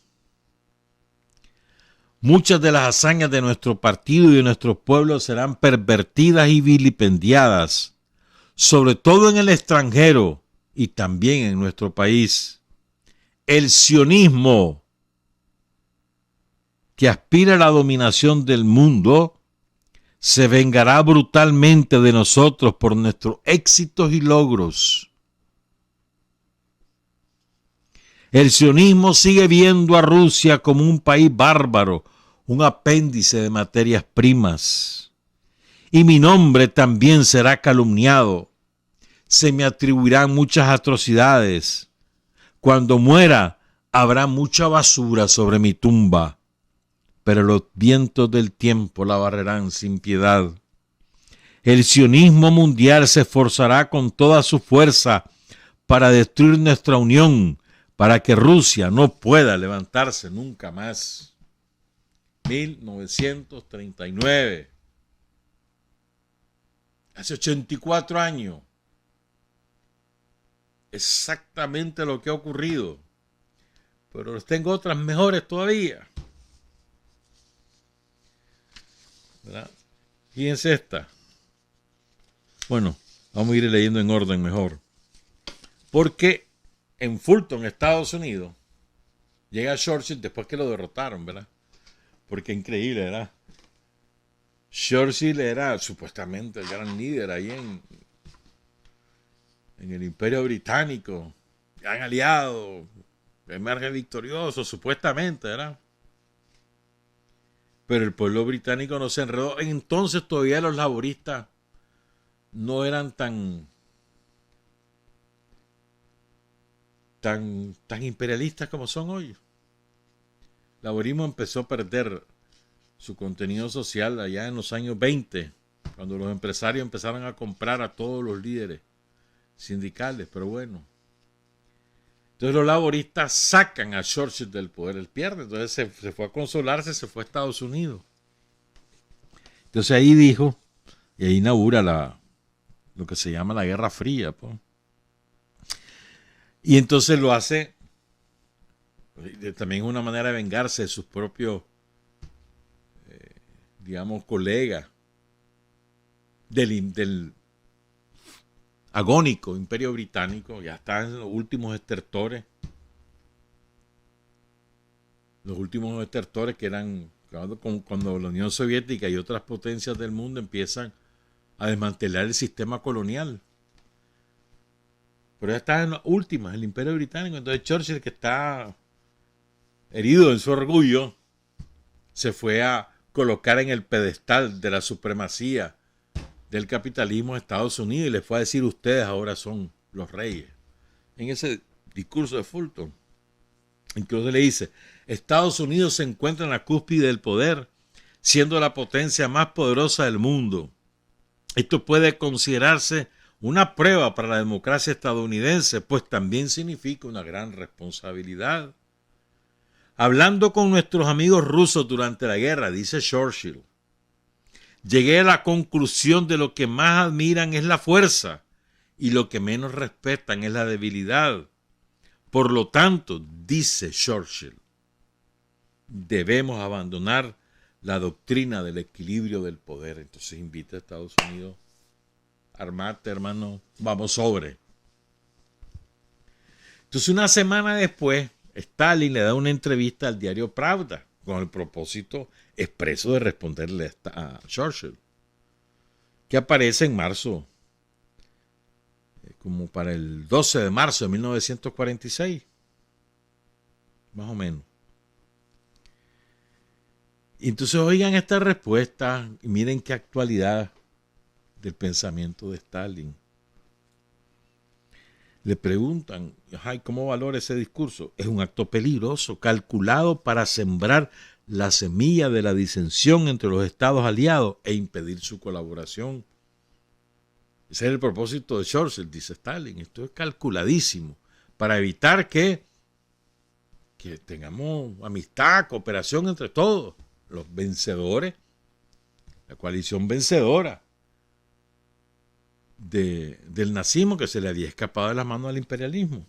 Muchas de las hazañas de nuestro partido y de nuestro pueblo serán pervertidas y vilipendiadas, sobre todo en el extranjero y también en nuestro país. El sionismo, que aspira a la dominación del mundo, se vengará brutalmente de nosotros por nuestros éxitos y logros. El sionismo sigue viendo a Rusia como un país bárbaro, un apéndice de materias primas. Y mi nombre también será calumniado. Se me atribuirán muchas atrocidades. Cuando muera, habrá mucha basura sobre mi tumba. Pero los vientos del tiempo la barrerán sin piedad. El sionismo mundial se esforzará con toda su fuerza para destruir nuestra unión, para que Rusia no pueda levantarse nunca más. 1939. Hace 84 años. exactamente lo que ha ocurrido, pero les tengo otras mejores todavía. ¿Verdad? Fíjense esta. Bueno, vamos a ir leyendo en orden mejor. Porque en Fulton, Estados Unidos, llega Churchill después que lo derrotaron, ¿verdad? Porque increíble, ¿verdad? Churchill era supuestamente el gran líder ahí en el Imperio Británico, gran aliado, emerge victorioso, supuestamente, ¿verdad? Pero el pueblo británico no se enredó. Entonces todavía los laboristas no eran tan imperialistas como son hoy. El laborismo empezó a perder su contenido social allá en los años 20, cuando los empresarios empezaron a comprar a todos los líderes sindicales, pero bueno. Entonces los laboristas sacan a Churchill del poder, él pierde, entonces se fue a consolarse, se fue a Estados Unidos. Entonces ahí dijo, y ahí inaugura lo que se llama la Guerra Fría, pues. Y entonces lo hace también una manera de vengarse de sus propios, digamos, colegas del agónico Imperio Británico. Ya están los últimos estertores. Los últimos estertores que eran cuando la Unión Soviética y otras potencias del mundo empiezan a desmantelar el sistema colonial. Pero ya está en las últimas, el Imperio Británico. Entonces Churchill, que está herido en su orgullo, se fue a colocar en el pedestal de la supremacía del capitalismo de Estados Unidos y les fue a decir: ustedes ahora son los reyes. En ese discurso de Fulton, incluso le dice: Estados Unidos se encuentra en la cúspide del poder, siendo la potencia más poderosa del mundo. Esto puede considerarse una prueba para la democracia estadounidense, pues también significa una gran responsabilidad. Hablando con nuestros amigos rusos durante la guerra, dice Churchill, llegué a la conclusión de lo que más admiran es la fuerza y lo que menos respetan es la debilidad. Por lo tanto, dice Churchill, debemos abandonar la doctrina del equilibrio del poder. Entonces invita a Estados Unidos: armate, hermano, vamos sobre. Entonces una semana después, Stalin le da una entrevista al diario Pravda con el propósito expreso de responderle a Churchill, que aparece en marzo, como para el 12 de marzo de 1946, más o menos. Y entonces oigan esta respuesta y miren qué actualidad del pensamiento de Stalin. Le preguntan: ¿cómo valora ese discurso? Es un acto peligroso, calculado para sembrar la semilla de la disensión entre los estados aliados e impedir su colaboración. Ese es el propósito de Churchill, dice Stalin. Esto es calculadísimo para evitar que tengamos amistad, cooperación entre todos, los vencedores, la coalición vencedora del nazismo, que se le había escapado de las manos al imperialismo.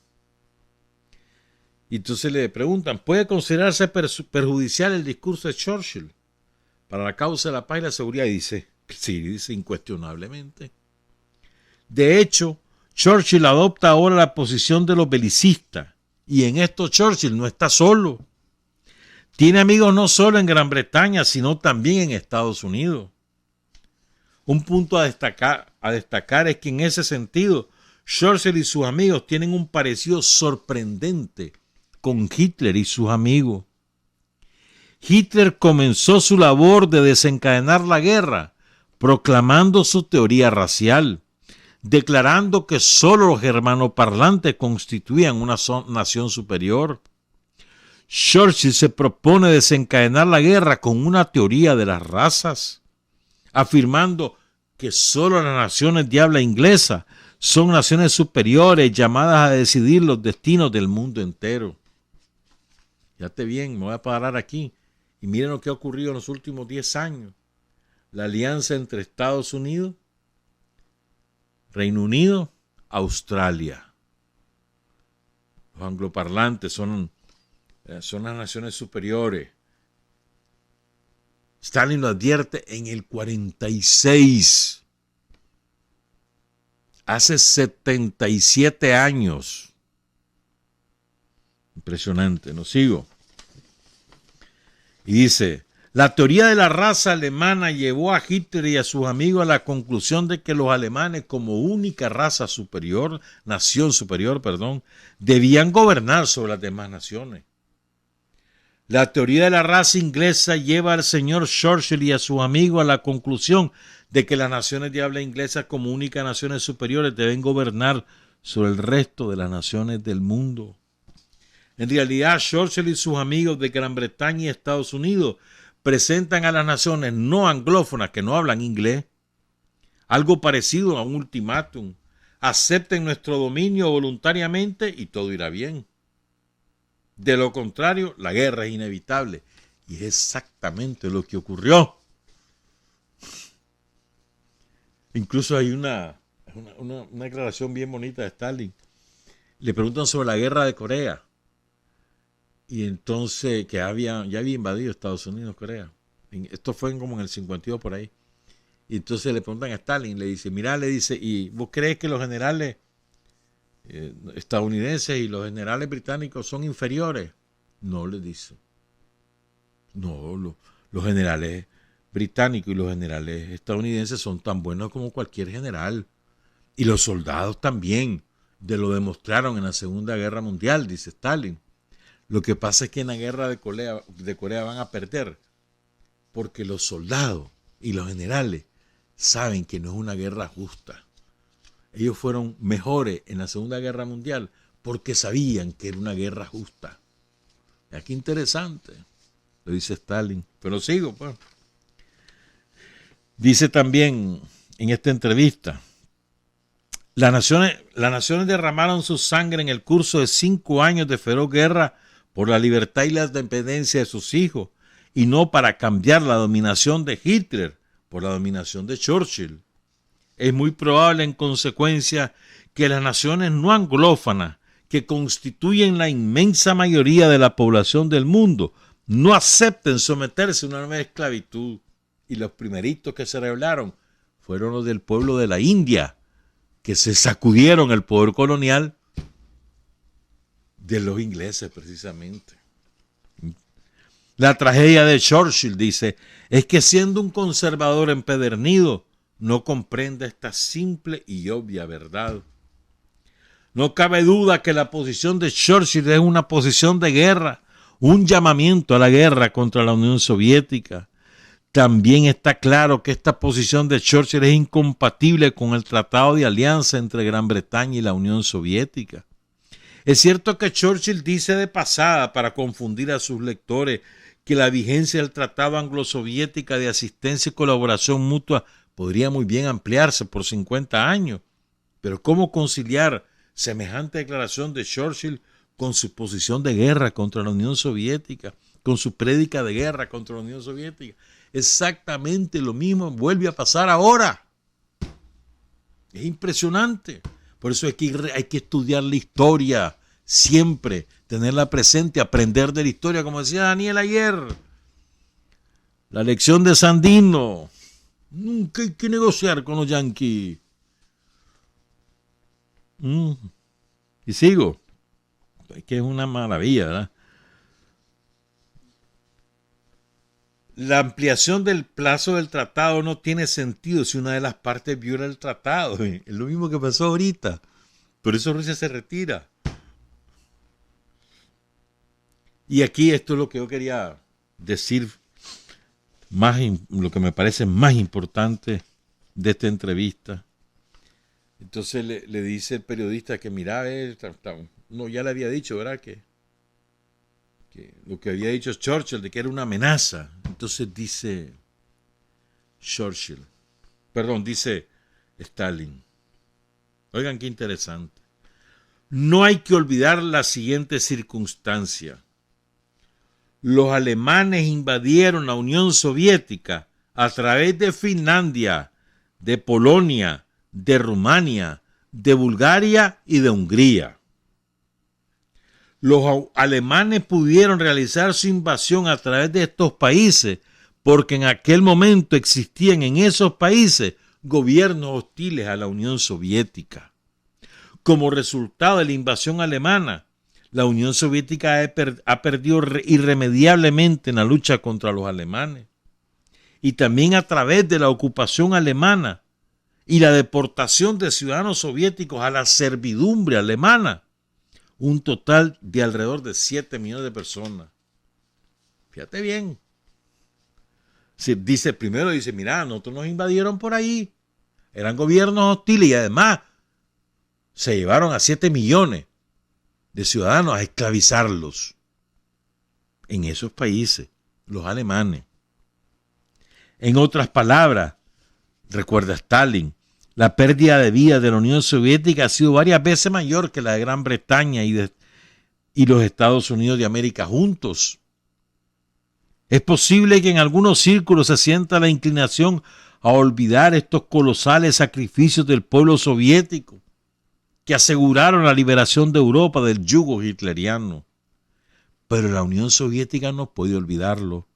Y entonces le preguntan: ¿puede considerarse perjudicial el discurso de Churchill para la causa de la paz y la seguridad? Y dice: sí, dice incuestionablemente. De hecho, Churchill adopta ahora la posición de los belicistas, y en esto Churchill no está solo. Tiene amigos no solo en Gran Bretaña, sino también en Estados Unidos. Un punto a destacar es que en ese sentido, Churchill y sus amigos tienen un parecido sorprendente con Hitler y sus amigos. Hitler comenzó su labor de desencadenar la guerra, proclamando su teoría racial, declarando que solo los germanoparlantes constituían una nación superior. Churchill se propone desencadenar la guerra con una teoría de las razas, afirmando que solo las naciones de habla inglesa son naciones superiores llamadas a decidir los destinos del mundo entero. Fíjate bien, me voy a parar aquí y miren lo que ha ocurrido en los últimos 10 años. La alianza entre Estados Unidos, Reino Unido, Australia. Los angloparlantes son las naciones superiores. Stalin lo advierte en el 46. Hace 77 años. Impresionante, ¿no? Sigo. Y dice, la teoría de la raza alemana llevó a Hitler y a sus amigos a la conclusión de que los alemanes, como única raza superior, nación superior, debían gobernar sobre las demás naciones. La teoría de la raza inglesa lleva al señor Churchill y a sus amigos a la conclusión de que las naciones de habla inglesa, como únicas naciones superiores, deben gobernar sobre el resto de las naciones del mundo. En realidad, Churchill y sus amigos de Gran Bretaña y Estados Unidos presentan a las naciones no anglófonas que no hablan inglés algo parecido a un ultimátum. Acepten nuestro dominio voluntariamente y todo irá bien. De lo contrario, la guerra es inevitable. Y es exactamente lo que ocurrió. Incluso hay una declaración bien bonita de Stalin. Le preguntan sobre la guerra de Corea. Y entonces, que ya había invadido Estados Unidos Corea. Esto fue como en el 52 por ahí. Y entonces le preguntan a Stalin, le dice, mira, le dice, ¿y vos crees que los generales estadounidenses y los generales británicos son inferiores? No, le dice. No, los generales británicos y los generales estadounidenses son tan buenos como cualquier general. Y los soldados también. Lo demostraron en la Segunda Guerra Mundial, dice Stalin. Lo que pasa es que en la guerra de Corea van a perder. Porque los soldados y los generales saben que no es una guerra justa. Ellos fueron mejores en la Segunda Guerra Mundial porque sabían que era una guerra justa. Qué interesante, lo dice Stalin. Pero sigo, pues. Dice también en esta entrevista, las naciones derramaron su sangre en el curso de 5 años de feroz guerra por la libertad y la independencia de sus hijos, y no para cambiar la dominación de Hitler por la dominación de Churchill. Es muy probable, en consecuencia, que las naciones no anglófonas, que constituyen la inmensa mayoría de la población del mundo, no acepten someterse a una nueva esclavitud. Y los primeritos que se rebelaron fueron los del pueblo de la India, que se sacudieron el poder colonial de los ingleses, precisamente. La tragedia de Churchill, dice, es que siendo un conservador empedernido, no comprende esta simple y obvia verdad. No cabe duda que la posición de Churchill es una posición de guerra, un llamamiento a la guerra contra la Unión Soviética. También está claro que esta posición de Churchill es incompatible con el Tratado de Alianza entre Gran Bretaña y la Unión Soviética. Es cierto que Churchill dice de pasada, para confundir a sus lectores, que la vigencia del Tratado Anglo-Soviética de Asistencia y Colaboración Mutua podría muy bien ampliarse por 50 años. Pero ¿cómo conciliar semejante declaración de Churchill con su posición de guerra contra la Unión Soviética, con su prédica de guerra contra la Unión Soviética? Exactamente lo mismo vuelve a pasar ahora. Es impresionante. Por eso hay que estudiar la historia siempre, tenerla presente, aprender de la historia, como decía Daniel ayer. La lección de Sandino. Nunca hay que negociar con los yanquis. Y sigo. Es que es una maravilla, ¿verdad? La ampliación del plazo del tratado no tiene sentido si una de las partes viola el tratado. Es lo mismo que pasó ahorita. Por eso Rusia se retira. Y aquí esto es lo que yo quería decir, lo que me parece más importante de esta entrevista. Entonces le dice el periodista que mira, no, ya le había dicho, ¿verdad? Que lo que había dicho Churchill, de que era una amenaza. Entonces dice dice Stalin. Oigan qué interesante. No hay que olvidar la siguiente circunstancia. Los alemanes invadieron la Unión Soviética a través de Finlandia, de Polonia, de Rumania, de Bulgaria y de Hungría. Los alemanes pudieron realizar su invasión a través de estos países porque en aquel momento existían en esos países gobiernos hostiles a la Unión Soviética. Como resultado de la invasión alemana, la Unión Soviética ha perdido irremediablemente en la lucha contra los alemanes. Y también a través de la ocupación alemana y la deportación de ciudadanos soviéticos a la servidumbre alemana, un total de alrededor de 7 millones de personas. Fíjate bien. Primero dice, mira, nosotros nos invadieron por ahí. Eran gobiernos hostiles y además se llevaron a 7 millones de ciudadanos a esclavizarlos en esos países, los alemanes. En otras palabras, recuerda Stalin, la pérdida de vida de la Unión Soviética ha sido varias veces mayor que la de Gran Bretaña y los Estados Unidos de América juntos. Es posible que en algunos círculos se sienta la inclinación a olvidar estos colosales sacrificios del pueblo soviético que aseguraron la liberación de Europa del yugo hitleriano. Pero la Unión Soviética no puede olvidarlo.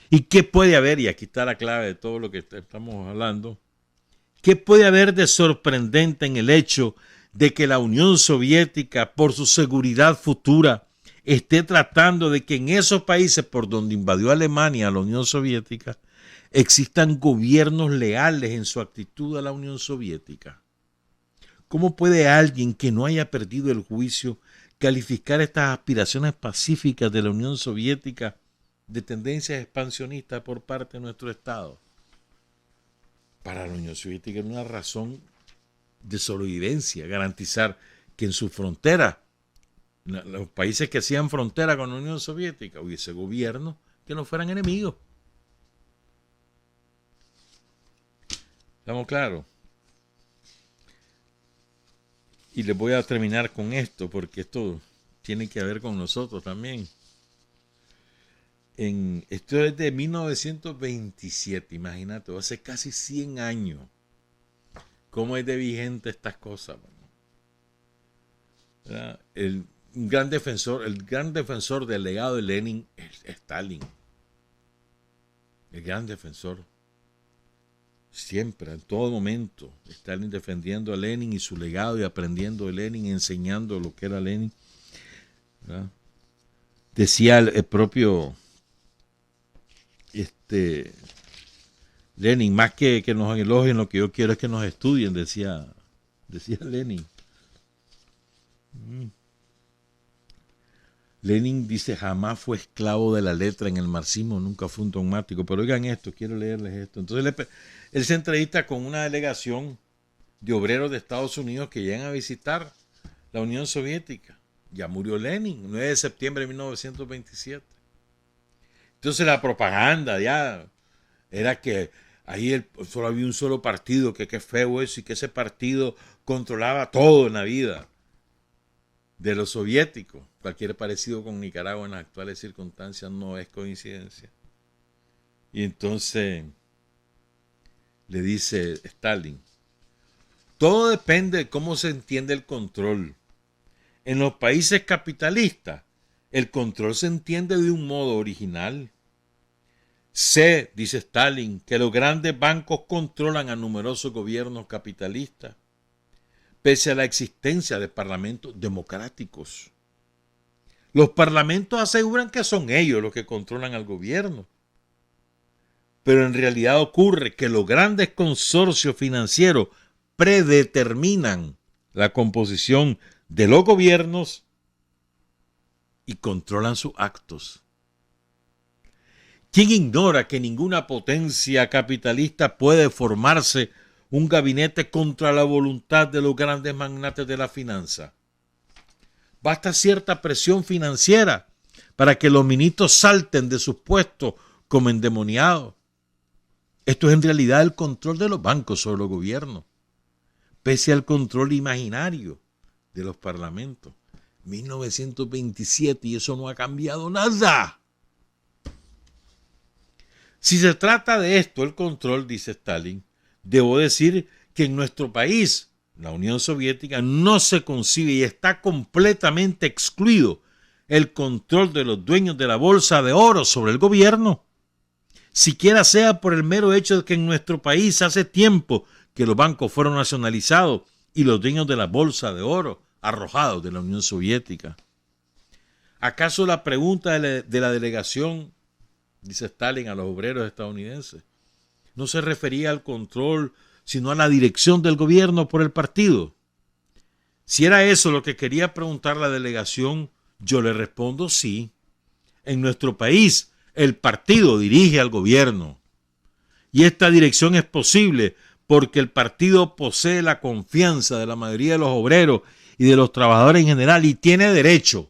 ¿Y qué puede haber? Y aquí está la clave de todo lo que estamos hablando. ¿Qué puede haber de sorprendente en el hecho de que la Unión Soviética, por su seguridad futura, esté tratando de que en esos países por donde invadió Alemania a la Unión Soviética existan gobiernos leales en su actitud a la Unión Soviética? ¿Cómo puede alguien que no haya perdido el juicio calificar estas aspiraciones pacíficas de la Unión Soviética de tendencias expansionistas por parte de nuestro Estado? Para la Unión Soviética era una razón de sobrevivencia, garantizar que en su frontera, los países que hacían frontera con la Unión Soviética, hubiese gobiernos que no fueran enemigos. ¿Estamos claros? Y les voy a terminar con esto, porque esto tiene que ver con nosotros también. Esto es de 1927, imagínate, hace casi 100 años. ¿Cómo es de vigente estas cosas? El gran defensor del legado de Lenin es Stalin. El gran defensor. Siempre, en todo momento, Stalin defendiendo a Lenin y su legado y aprendiendo de Lenin, enseñando lo que era Lenin. ¿Verdad? Decía el propio Lenin, más que nos elogien, lo que yo quiero es que nos estudien, decía Lenin. Lenin dice, jamás fue esclavo de la letra en el marxismo, nunca fue un dogmático. Pero oigan esto, quiero leerles esto. Entonces él se entrevista con una delegación de obreros de Estados Unidos que llegan a visitar la Unión Soviética. Ya murió Lenin, 9 de septiembre de 1927. Entonces la propaganda ya era que ahí solo había un solo partido, que qué feo eso, y que ese partido controlaba todo en la vida de los soviéticos. Cualquier parecido con Nicaragua en las actuales circunstancias no es coincidencia. Y entonces le dice Stalin, todo depende de cómo se entiende el control. En los países capitalistas, el control se entiende de un modo original. Sé, dice Stalin, que los grandes bancos controlan a numerosos gobiernos capitalistas, pese a la existencia de parlamentos democráticos. Los parlamentos aseguran que son ellos los que controlan al gobierno. Pero en realidad ocurre que los grandes consorcios financieros predeterminan la composición de los gobiernos y controlan sus actos. ¿Quién ignora que ninguna potencia capitalista puede formarse un gabinete contra la voluntad de los grandes magnates de la finanza? Basta cierta presión financiera para que los ministros salten de sus puestos como endemoniados. Esto es en realidad el control de los bancos sobre los gobiernos, pese al control imaginario de los parlamentos. 1927 y eso no ha cambiado nada. Si se trata de esto, el control, dice Stalin, debo decir que en nuestro país la Unión Soviética, no se concibe y está completamente excluido el control de los dueños de la bolsa de oro sobre el gobierno. Siquiera sea por el mero hecho de que en nuestro país hace tiempo que los bancos fueron nacionalizados y los dueños de la bolsa de oro arrojados de la Unión Soviética. ¿Acaso la pregunta de la delegación, dice Stalin, a los obreros estadounidenses, no se refería al control, sino a la dirección del gobierno por el partido? Si era eso lo que quería preguntar la delegación, yo le respondo sí. En nuestro país, el partido dirige al gobierno. Y esta dirección es posible porque el partido posee la confianza de la mayoría de los obreros y de los trabajadores en general y tiene derecho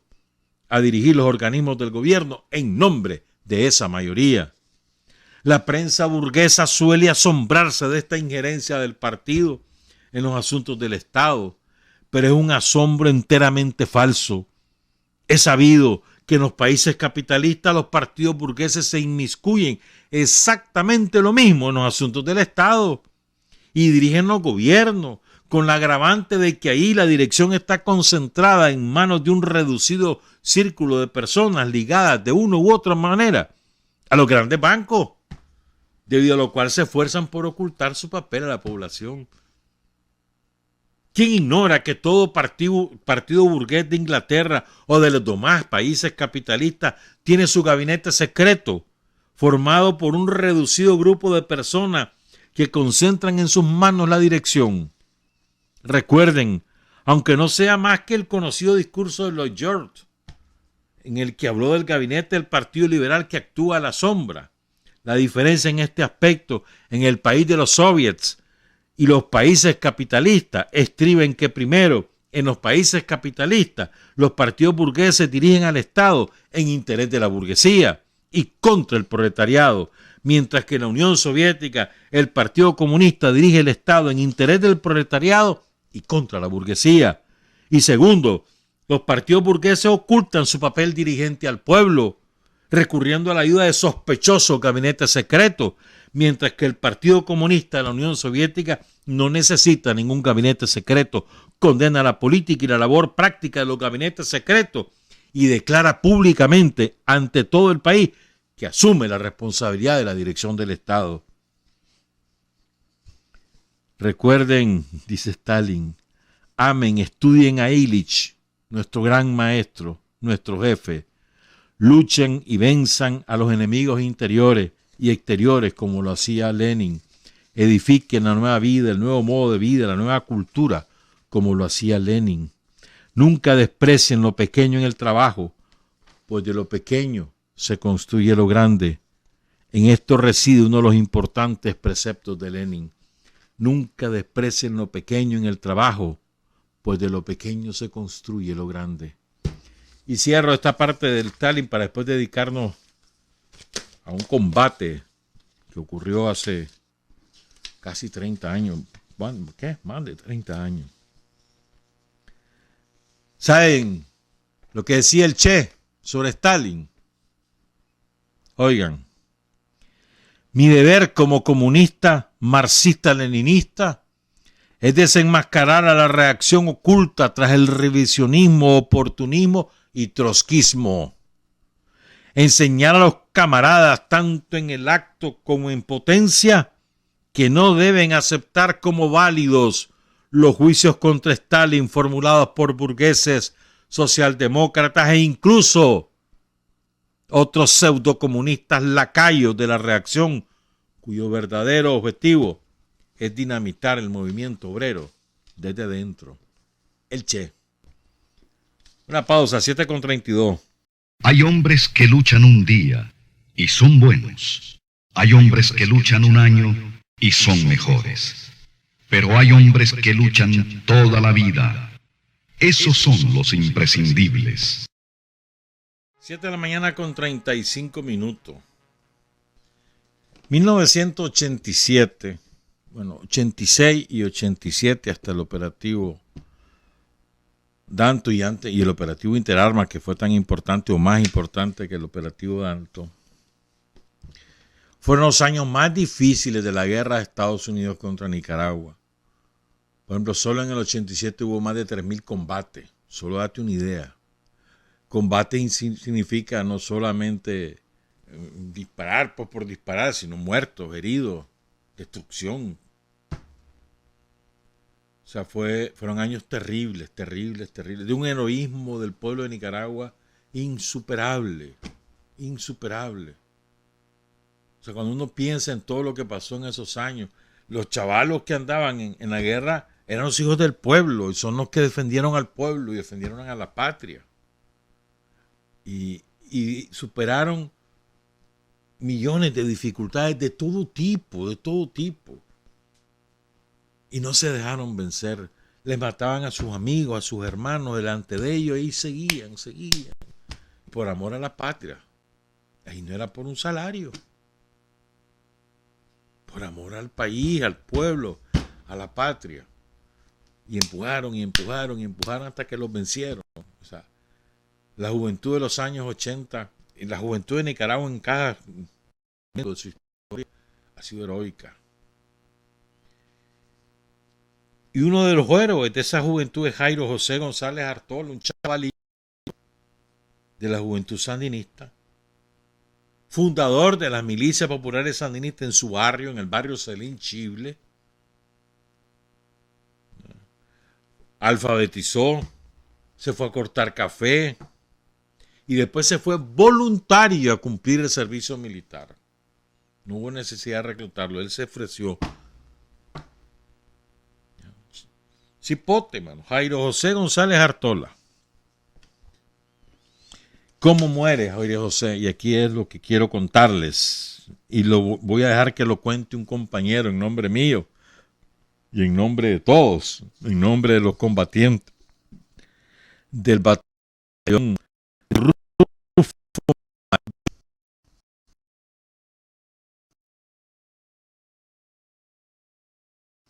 a dirigir los organismos del gobierno en nombre de esa mayoría. La prensa burguesa suele asombrarse de esta injerencia del partido en los asuntos del Estado, pero es un asombro enteramente falso. Es sabido que en los países capitalistas los partidos burgueses se inmiscuyen exactamente lo mismo en los asuntos del Estado y dirigen los gobiernos, con la agravante de que ahí la dirección está concentrada en manos de un reducido círculo de personas ligadas de una u otra manera a los grandes bancos, debido a lo cual se esfuerzan por ocultar su papel a la población. ¿Quién ignora que todo partido burgués de Inglaterra o de los demás países capitalistas tiene su gabinete secreto, formado por un reducido grupo de personas que concentran en sus manos la dirección? Recuerden, aunque no sea más que el conocido discurso de Lloyd George, en el que habló del gabinete del Partido Liberal que actúa a la sombra, la diferencia en este aspecto en el país de los soviets y los países capitalistas estriba en que primero, en los países capitalistas, los partidos burgueses dirigen al Estado en interés de la burguesía y contra el proletariado, mientras que en la Unión Soviética el Partido Comunista dirige el Estado en interés del proletariado y contra la burguesía. Y segundo, los partidos burgueses ocultan su papel dirigente al pueblo, recurriendo a la ayuda de sospechosos gabinetes secretos, mientras que el Partido Comunista de la Unión Soviética no necesita ningún gabinete secreto, condena la política y la labor práctica de los gabinetes secretos y declara públicamente ante todo el país que asume la responsabilidad de la dirección del Estado. Recuerden, dice Stalin, amen, estudien a Ilich, nuestro gran maestro, nuestro jefe. Luchen y venzan a los enemigos interiores y exteriores como lo hacía Lenin. Edifiquen la nueva vida, el nuevo modo de vida, la nueva cultura como lo hacía Lenin. Nunca desprecien lo pequeño en el trabajo, pues de lo pequeño se construye lo grande. En esto reside uno de los importantes preceptos de Lenin. Nunca desprecien lo pequeño en el trabajo, pues de lo pequeño se construye lo grande. Y cierro esta parte del Stalin para después dedicarnos a un combate que ocurrió hace casi 30 años. ¿Qué? Más de 30 años. ¿Saben lo que decía el Che sobre Stalin? Oigan, mi deber como comunista, marxista-leninista, es desenmascarar a la reacción oculta tras el revisionismo, oportunismo y trotskismo. Enseñar a los camaradas, tanto en el acto como en potencia, que no deben aceptar como válidos los juicios contra Stalin formulados por burgueses, socialdemócratas e incluso otros pseudocomunistas lacayos de la reacción, cuyo verdadero objetivo es dinamitar el movimiento obrero desde dentro. El Che. Una pausa, 7:32. Hay hombres que luchan un día y son buenos. Hay hombres que luchan un año y son mejores. Pero hay hombres que luchan toda la vida. Esos son los imprescindibles. 7:35 a.m. 1987, 86 y 87 hasta el operativo Danto y el operativo Interarmas, que fue tan importante o más importante que el operativo Danto, fueron los años más difíciles de la guerra de Estados Unidos contra Nicaragua. Por ejemplo, solo en el 87 hubo más de 3.000 combates. Solo date una idea. Combate significa no solamente disparar por disparar, sino muertos, heridos, destrucción. O sea, fueron años terribles, terribles, terribles. De un heroísmo del pueblo de Nicaragua insuperable, insuperable. O sea, cuando uno piensa en todo lo que pasó en esos años, los chavalos que andaban en la guerra eran los hijos del pueblo y son los que defendieron al pueblo y defendieron a la patria. Y superaron millones de dificultades de todo tipo, de todo tipo. Y no se dejaron vencer. Les mataban a sus amigos, a sus hermanos delante de ellos y seguían. Por amor a la patria. Ahí no era por un salario. Por amor al país, al pueblo, a la patria. Y empujaron hasta que los vencieron. O sea, la juventud de los años 80, y la juventud de Nicaragua en cada momento de su historia ha sido heroica. Y uno de los héroes de esa juventud es Jairo José González Artola, un chavalito de la juventud sandinista, fundador de las milicias populares sandinistas en su barrio, en el barrio Celín Chible. Alfabetizó, se fue a cortar café y después se fue voluntario a cumplir el servicio militar. No hubo necesidad de reclutarlo, él se ofreció. Cipote, mano. Jairo José González Artola. ¿Cómo muere Jairo José? Y aquí es lo que quiero contarles. Y lo voy a dejar que lo cuente un compañero en nombre mío y en nombre de todos, en nombre de los combatientes del batallón Rufo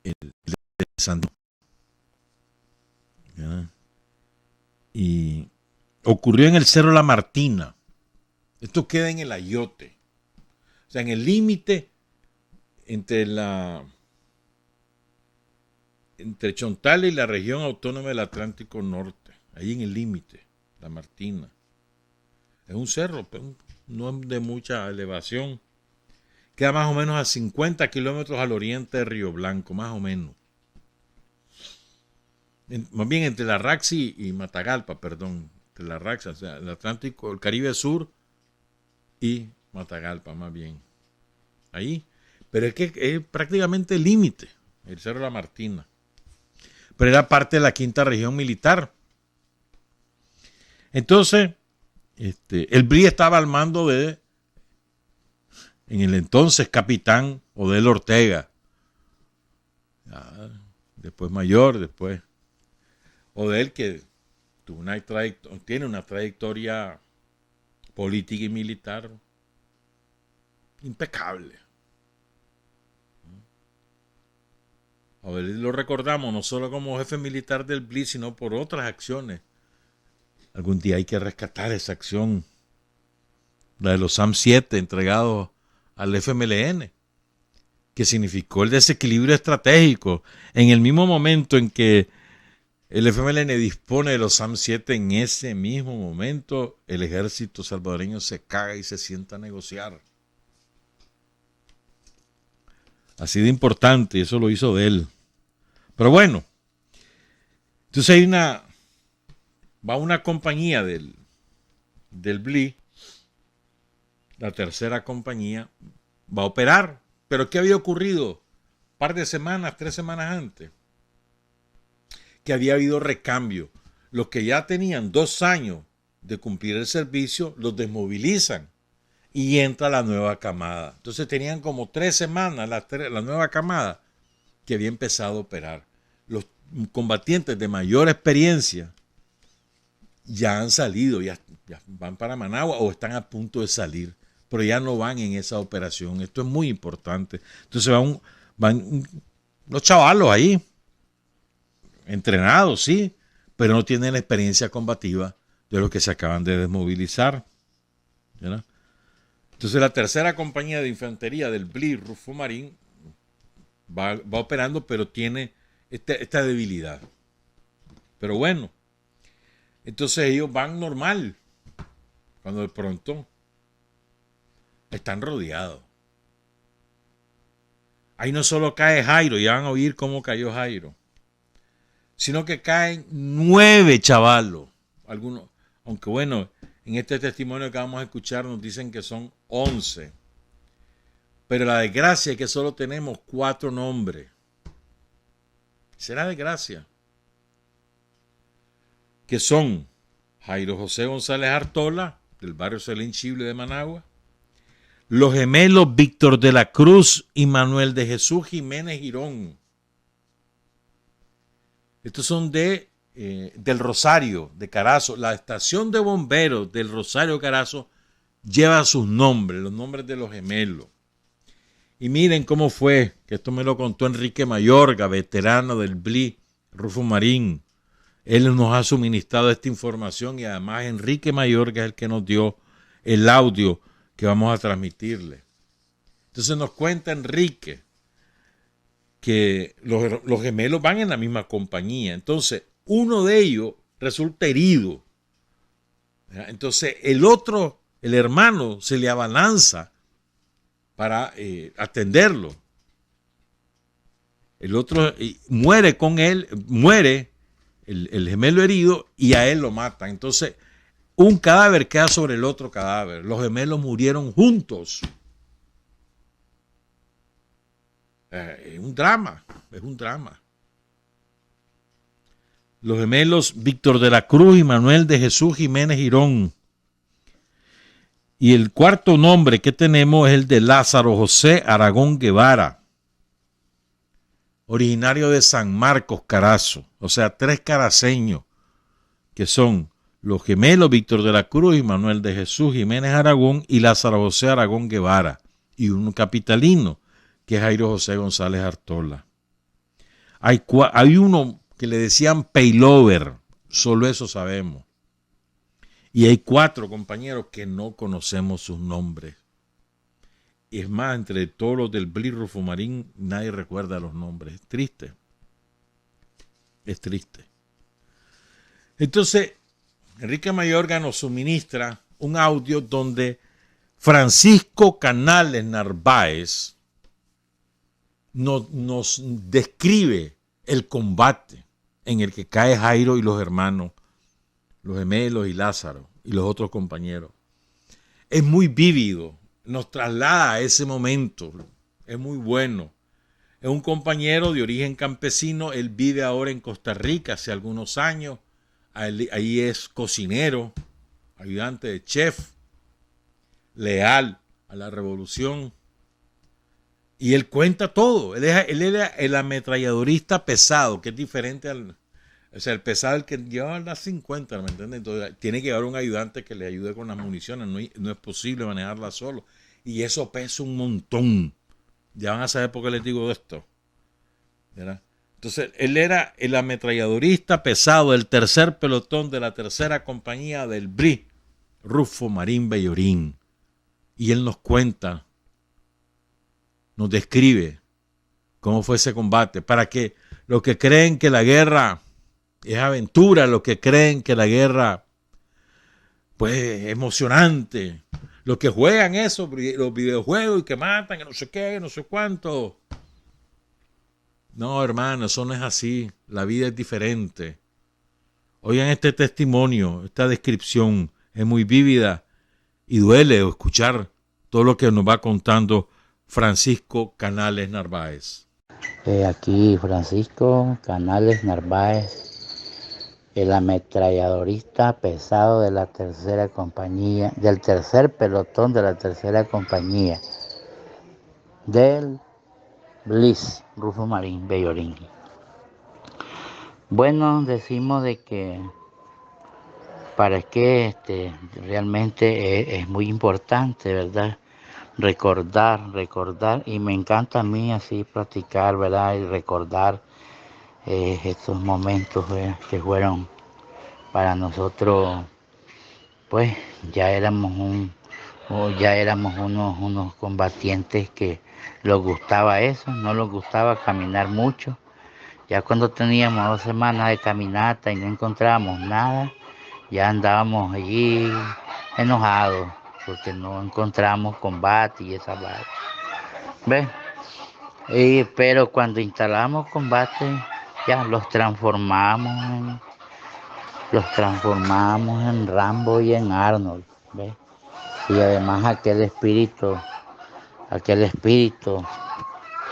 de Santo. Y ocurrió en el Cerro La Martina. Esto queda en el Ayote. O sea, en el límite entre Chontales y la región autónoma del Atlántico Norte. Ahí en el límite, La Martina. Es un cerro, pero no es de mucha elevación. Queda más o menos a 50 kilómetros al oriente de Río Blanco, más o menos. Más bien entre la Raxi y Matagalpa, perdón. Entre la Raxi, o sea, el Atlántico, el Caribe Sur y Matagalpa, más bien. Ahí. Pero es que es prácticamente el límite, el Cerro La Martina. Pero era parte de la quinta región militar. Entonces, el BRI estaba al mando en el entonces capitán Odel Ortega. Después mayor, después Odel, que tiene una trayectoria política y militar impecable. Odel lo recordamos no solo como jefe militar del BRI, sino por otras acciones. Algún día hay que rescatar esa acción, la de los SAM-7 entregados al FMLN, que significó el desequilibrio estratégico. En el mismo momento en que el FMLN dispone de los SAM-7, en ese mismo momento el ejército salvadoreño se caga y se sienta a negociar. Así de importante, y eso lo hizo de él. Pero bueno, entonces va una compañía del BLI, la tercera compañía, va a operar. ¿Pero qué había ocurrido? Un par de semanas, 3 semanas antes, que había habido recambio. Los que ya tenían 2 años de cumplir el servicio, los desmovilizan y entra la nueva camada. Entonces tenían como 3 semanas la nueva camada que había empezado a operar. Los combatientes de mayor experiencia ya han salido, ya van para Managua o están a punto de salir, pero ya no van en esa operación. Esto es muy importante. Entonces van los chavalos ahí, entrenados, sí, pero no tienen la experiencia combativa de los que se acaban de desmovilizar. ¿Verdad? Entonces la tercera compañía de infantería del BLI, Rufo Marín, va operando, pero tiene esta debilidad. Pero bueno, entonces ellos van normal, cuando de pronto están rodeados. Ahí no solo cae Jairo, ya van a oír cómo cayó Jairo, sino que caen 9 chavalos. Algunos, aunque bueno, en este testimonio que vamos a escuchar nos dicen que son 11. Pero la desgracia es que solo tenemos 4 nombres. Será desgracia. Que son Jairo José González Artola, del barrio Celín Chible de Managua, los gemelos Víctor de la Cruz y Manuel de Jesús Jiménez Girón. Estos son del Rosario, de Carazo. La estación de bomberos del Rosario Carazo lleva sus nombres, los nombres de los gemelos. Y miren cómo fue, que esto me lo contó Enrique Mayorga, veterano del BLI, Rufo Marín. Él nos ha suministrado esta información y además Enrique Mayorga es el que nos dio el audio que vamos a transmitirle. Entonces nos cuenta Enrique que los gemelos van en la misma compañía. Entonces uno de ellos resulta herido. Entonces el otro, el hermano, se le abalanza para atenderlo. El otro muere con él, muere el gemelo herido y a él lo matan. Entonces, un cadáver queda sobre el otro cadáver. Los gemelos murieron juntos. Es un drama, es un drama. Los gemelos Víctor de la Cruz y Manuel de Jesús Jiménez Girón. Y el cuarto nombre que tenemos es el de Lázaro José Aragón Guevara, originario de San Marcos, Carazo. O sea, 3 caraceños, que son los gemelos Víctor de la Cruz y Manuel de Jesús Jiménez Aragón y Lázaro José Aragón Guevara. Y un capitalino, que es Jairo José González Artola. Hay uno que le decían Paylover, solo eso sabemos. Y hay 4 compañeros que no conocemos sus nombres. Y es más, entre todos los del BLI Rufo Marín, nadie recuerda los nombres. Es triste. Es triste. Entonces, Enrique Mayorga nos suministra un audio donde Francisco Canales Narváez nos describe el combate en el que cae Jairo y los hermanos, los gemelos y Lázaro y los otros compañeros. Es muy vívido, nos traslada a ese momento, es muy bueno. Es un compañero de origen campesino, él vive ahora en Costa Rica hace algunos años, ahí es cocinero, ayudante de chef, leal a la revolución. Y él cuenta todo, él era el ametralladorista pesado, que es diferente al... O sea, el pesado, el que lleva las 50, ¿me entiendes? Entonces, tiene que llevar un ayudante que le ayude con las municiones. No es posible manejarla solo. Y eso pesa un montón. Ya van a saber por qué les digo esto. ¿Verdad? Entonces, él era el ametralladorista pesado del 3er pelotón de la 3ª compañía del BRI, Rufo Marín Bellorín. Y él nos cuenta, nos describe cómo fue ese combate. Para que los que creen que la guerra es aventura, los que creen que la guerra pues es emocionante, los que juegan eso, los videojuegos y que matan, que no sé qué, no sé cuánto. No, hermano, eso no es así. La vida es diferente. Oigan este testimonio, esta descripción es muy vívida y duele escuchar todo lo que nos va contando Francisco Canales Narváez. Aquí Francisco Canales Narváez, el ametralladorista pesado de la 3ª compañía, del 3er pelotón de la 3ª compañía, del BLIS, Rufo Marín Bellorín. Bueno, decimos de que para que realmente es muy importante, ¿verdad? Recordar, y me encanta a mí así practicar, ¿verdad? Y recordar estos momentos que fueron para nosotros, pues ya éramos unos combatientes que les gustaba eso, no les gustaba caminar mucho, Ya cuando teníamos 2 semanas de caminata y no encontrábamos nada, ya andábamos allí enojados porque no encontramos combate y esa vaina. ¿Ves? Pero cuando instalamos combate, ya los transformamos en Rambo y en Arnold. ¿Ves? Y además aquel espíritu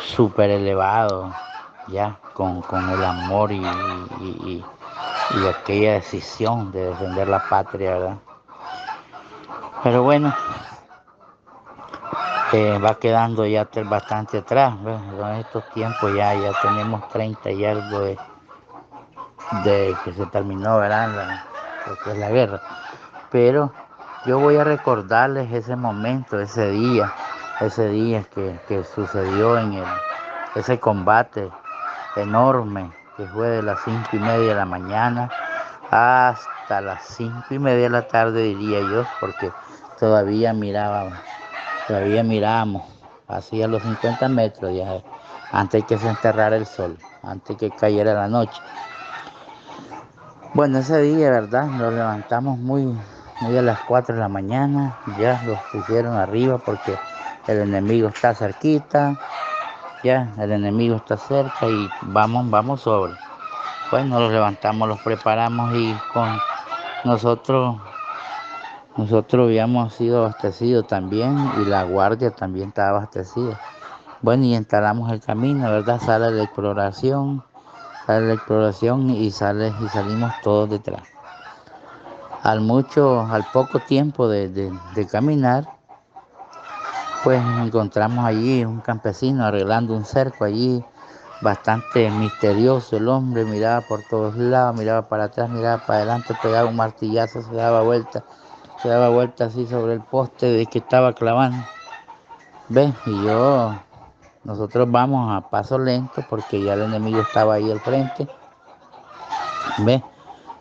súper elevado, ya, con el amor y aquella decisión de defender la patria, ¿verdad? Pero bueno, va quedando ya bastante atrás, ¿ves? En estos tiempos ya tenemos 30 y algo de que se terminó, ¿verdad? Lo que es la guerra. Pero yo voy a recordarles ese momento, ese día que sucedió ese combate enorme que fue de las 5:30 de la mañana hasta las 5:30 de la tarde, diría yo, porque todavía mirábamos hacia los 50 metros ya, antes que se enterrara el sol, antes que cayera la noche. Bueno, ese día, ¿verdad? Nos levantamos muy a las 4 de la mañana, ya los pusieron arriba porque el enemigo está cerquita, ya, el enemigo está cerca y vamos sobre. Bueno, los levantamos, los preparamos y con nosotros habíamos sido abastecidos también y la guardia también estaba abastecida. Bueno, y instalamos el camino, ¿verdad? Sale la exploración y salimos todos detrás. Al poco tiempo de caminar, pues encontramos allí un campesino arreglando un cerco allí, bastante misterioso. El hombre miraba por todos lados, miraba para atrás, miraba para adelante, pegaba un martillazo, se daba vuelta así sobre el poste de que estaba clavando. ¿Ves? Nosotros vamos a paso lento porque ya el enemigo estaba ahí al frente. ¿Ves?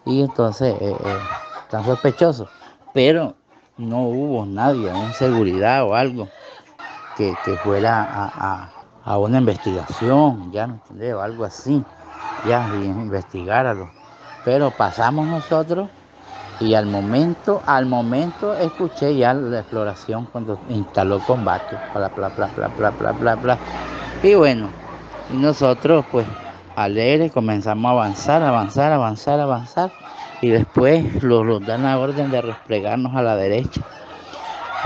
Y entonces, tan sospechoso, pero no hubo nadie en seguridad o algo que fuera a una investigación, ya, ¿me entiendes? O algo así, ya, y investigáralo. Pero pasamos nosotros y al momento escuché ya la exploración cuando instaló combate, bla, bla, bla, bla, bla, bla, bla, bla. Y bueno, y nosotros pues alegres comenzamos a avanzar, y después los dan la orden de replegarnos a la derecha,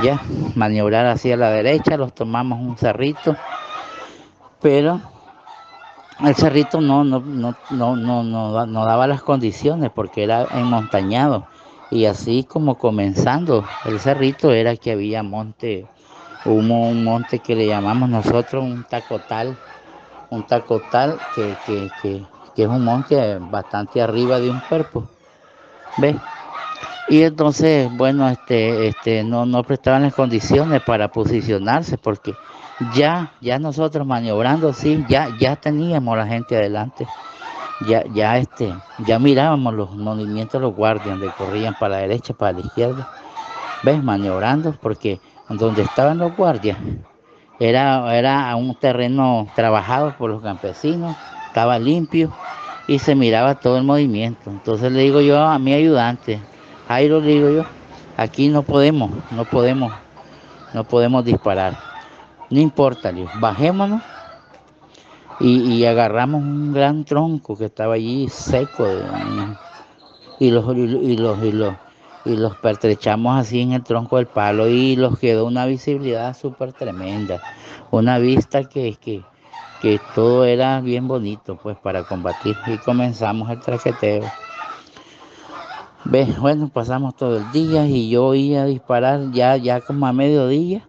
ya, maniobrar hacia la derecha. Los tomamos un cerrito, pero el cerrito no daba las condiciones porque era enmontañado, y así como comenzando el cerrito era que había monte, hubo un monte que le llamamos nosotros un tacotal que es un monte bastante arriba de un cuerpo, ¿ves? Y entonces, bueno, no prestaban las condiciones para posicionarse porque ya nosotros maniobrando, sí, ya teníamos a la gente adelante, ya mirábamos los movimientos de los guardias, donde corrían para la derecha, para la izquierda, ¿ves? Maniobrando, porque donde estaban los guardias era un terreno trabajado por los campesinos, estaba limpio y se miraba todo el movimiento. Entonces le digo yo a mi ayudante, Jairo, le digo yo, aquí no podemos disparar. No importa, le digo, bajémonos y agarramos un gran tronco que estaba allí seco y los pertrechamos así en el tronco del palo y los quedó una visibilidad súper tremenda, una vista que todo era bien bonito pues para combatir, y comenzamos el traqueteo. Bueno, pasamos todo el día y yo iba a disparar ya como a mediodía.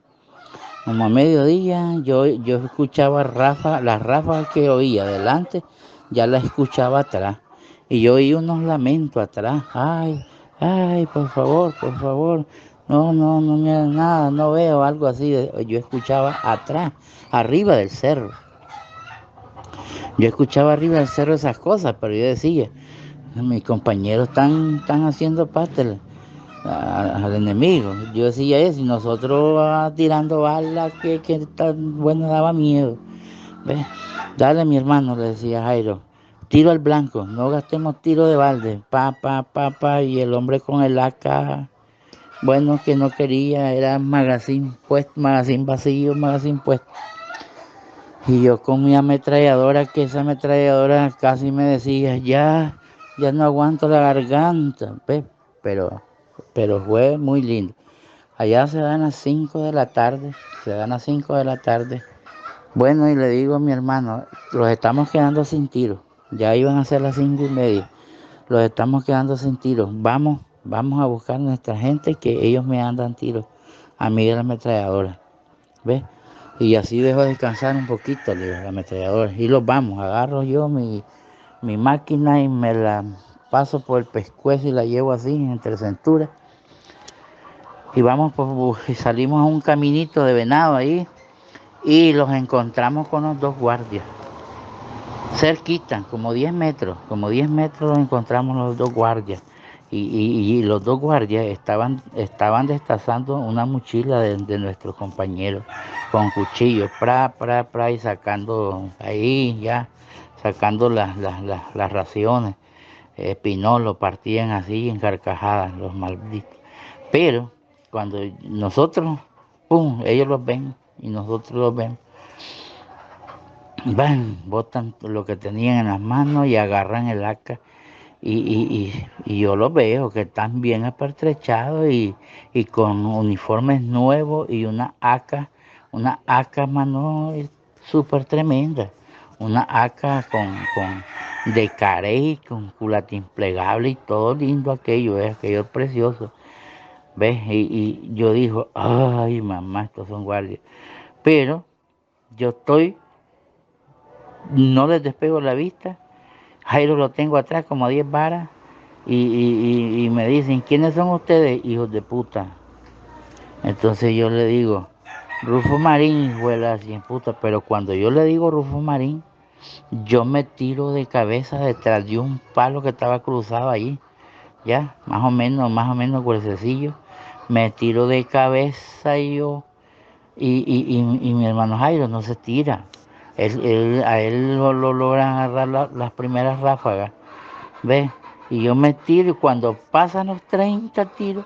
Yo escuchaba las ráfagas que oía adelante, ya las escuchaba atrás. Y yo oí unos lamentos atrás. Ay, por favor, no me hagan nada, no veo, algo así. Yo escuchaba atrás, arriba del cerro. Esas cosas, pero yo decía, mis compañeros están haciendo parte al enemigo. Yo decía eso y nosotros tirando balas que tan bueno, daba miedo. ¿Ves? Dale, mi hermano, le decía Jairo, tiro al blanco, no gastemos tiro de balde, y el hombre con el AK, bueno, que no quería, era magazine puesto, magazine vacío, magazine puesto. Y yo con mi ametralladora, que esa ametralladora casi me decía, ya no aguanto la garganta, ¿ves? Pero fue muy lindo. Allá se dan las 5 de la tarde, se dan las 5 de la tarde. Bueno, y le digo a mi hermano, los estamos quedando sin tiro. Ya iban a ser las 5:30. Los estamos quedando sin tiro. Vamos a buscar a nuestra gente que ellos me andan tiros. A mí de la ametralladora. ¿Ves? Y así dejo descansar un poquito la ametralladora. Y los vamos, agarro yo mi máquina y me la paso por el pescuezo y la llevo así entre cintura. Y vamos, y salimos a un caminito de venado ahí y los encontramos con los dos guardias. Cerquita, como 10 metros los encontramos los dos guardias. Y los dos guardias estaban destazando una mochila de nuestros compañeros con cuchillos, y sacando ahí ya, sacando las raciones. Pinol partían así en carcajadas, los malditos. Pero cuando nosotros, pum, ellos los ven y nosotros los vemos, van, botan lo que tenían en las manos y agarran el AK. Y yo los veo que están bien apertrechados y con uniformes nuevos y una AK, mano, súper tremenda. Una AK de carey, con culatín plegable y todo lindo aquello es precioso. ¿Ves? Y yo digo, ay mamá, estos son guardias. Pero yo no les despego la vista. Jairo lo tengo atrás como 10 varas y me dicen, ¿quiénes son ustedes, hijos de puta? Entonces yo le digo, Rufo Marín, hijo de la cien puta, pero cuando yo le digo Rufo Marín, yo me tiro de cabeza detrás de un palo que estaba cruzado allí, ya, más o menos gruesecillo, me tiro de cabeza y mi hermano Jairo no se tira. A él lo logran agarrar las primeras ráfagas, ¿ves? Y yo me tiro y cuando pasan los 30 tiros,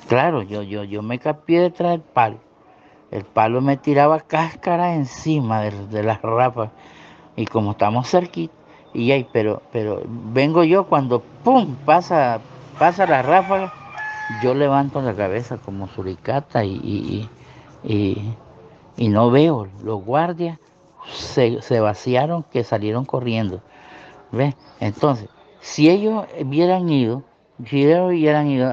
claro, yo me capié detrás del palo. El palo me tiraba cáscara encima de las ráfagas. Y como estamos cerquita, pero vengo yo cuando ¡pum! pasa la ráfaga, yo levanto la cabeza como suricata y no veo. Los guardias se vaciaron, que salieron corriendo. ¿Ves? Entonces, si ellos hubieran ido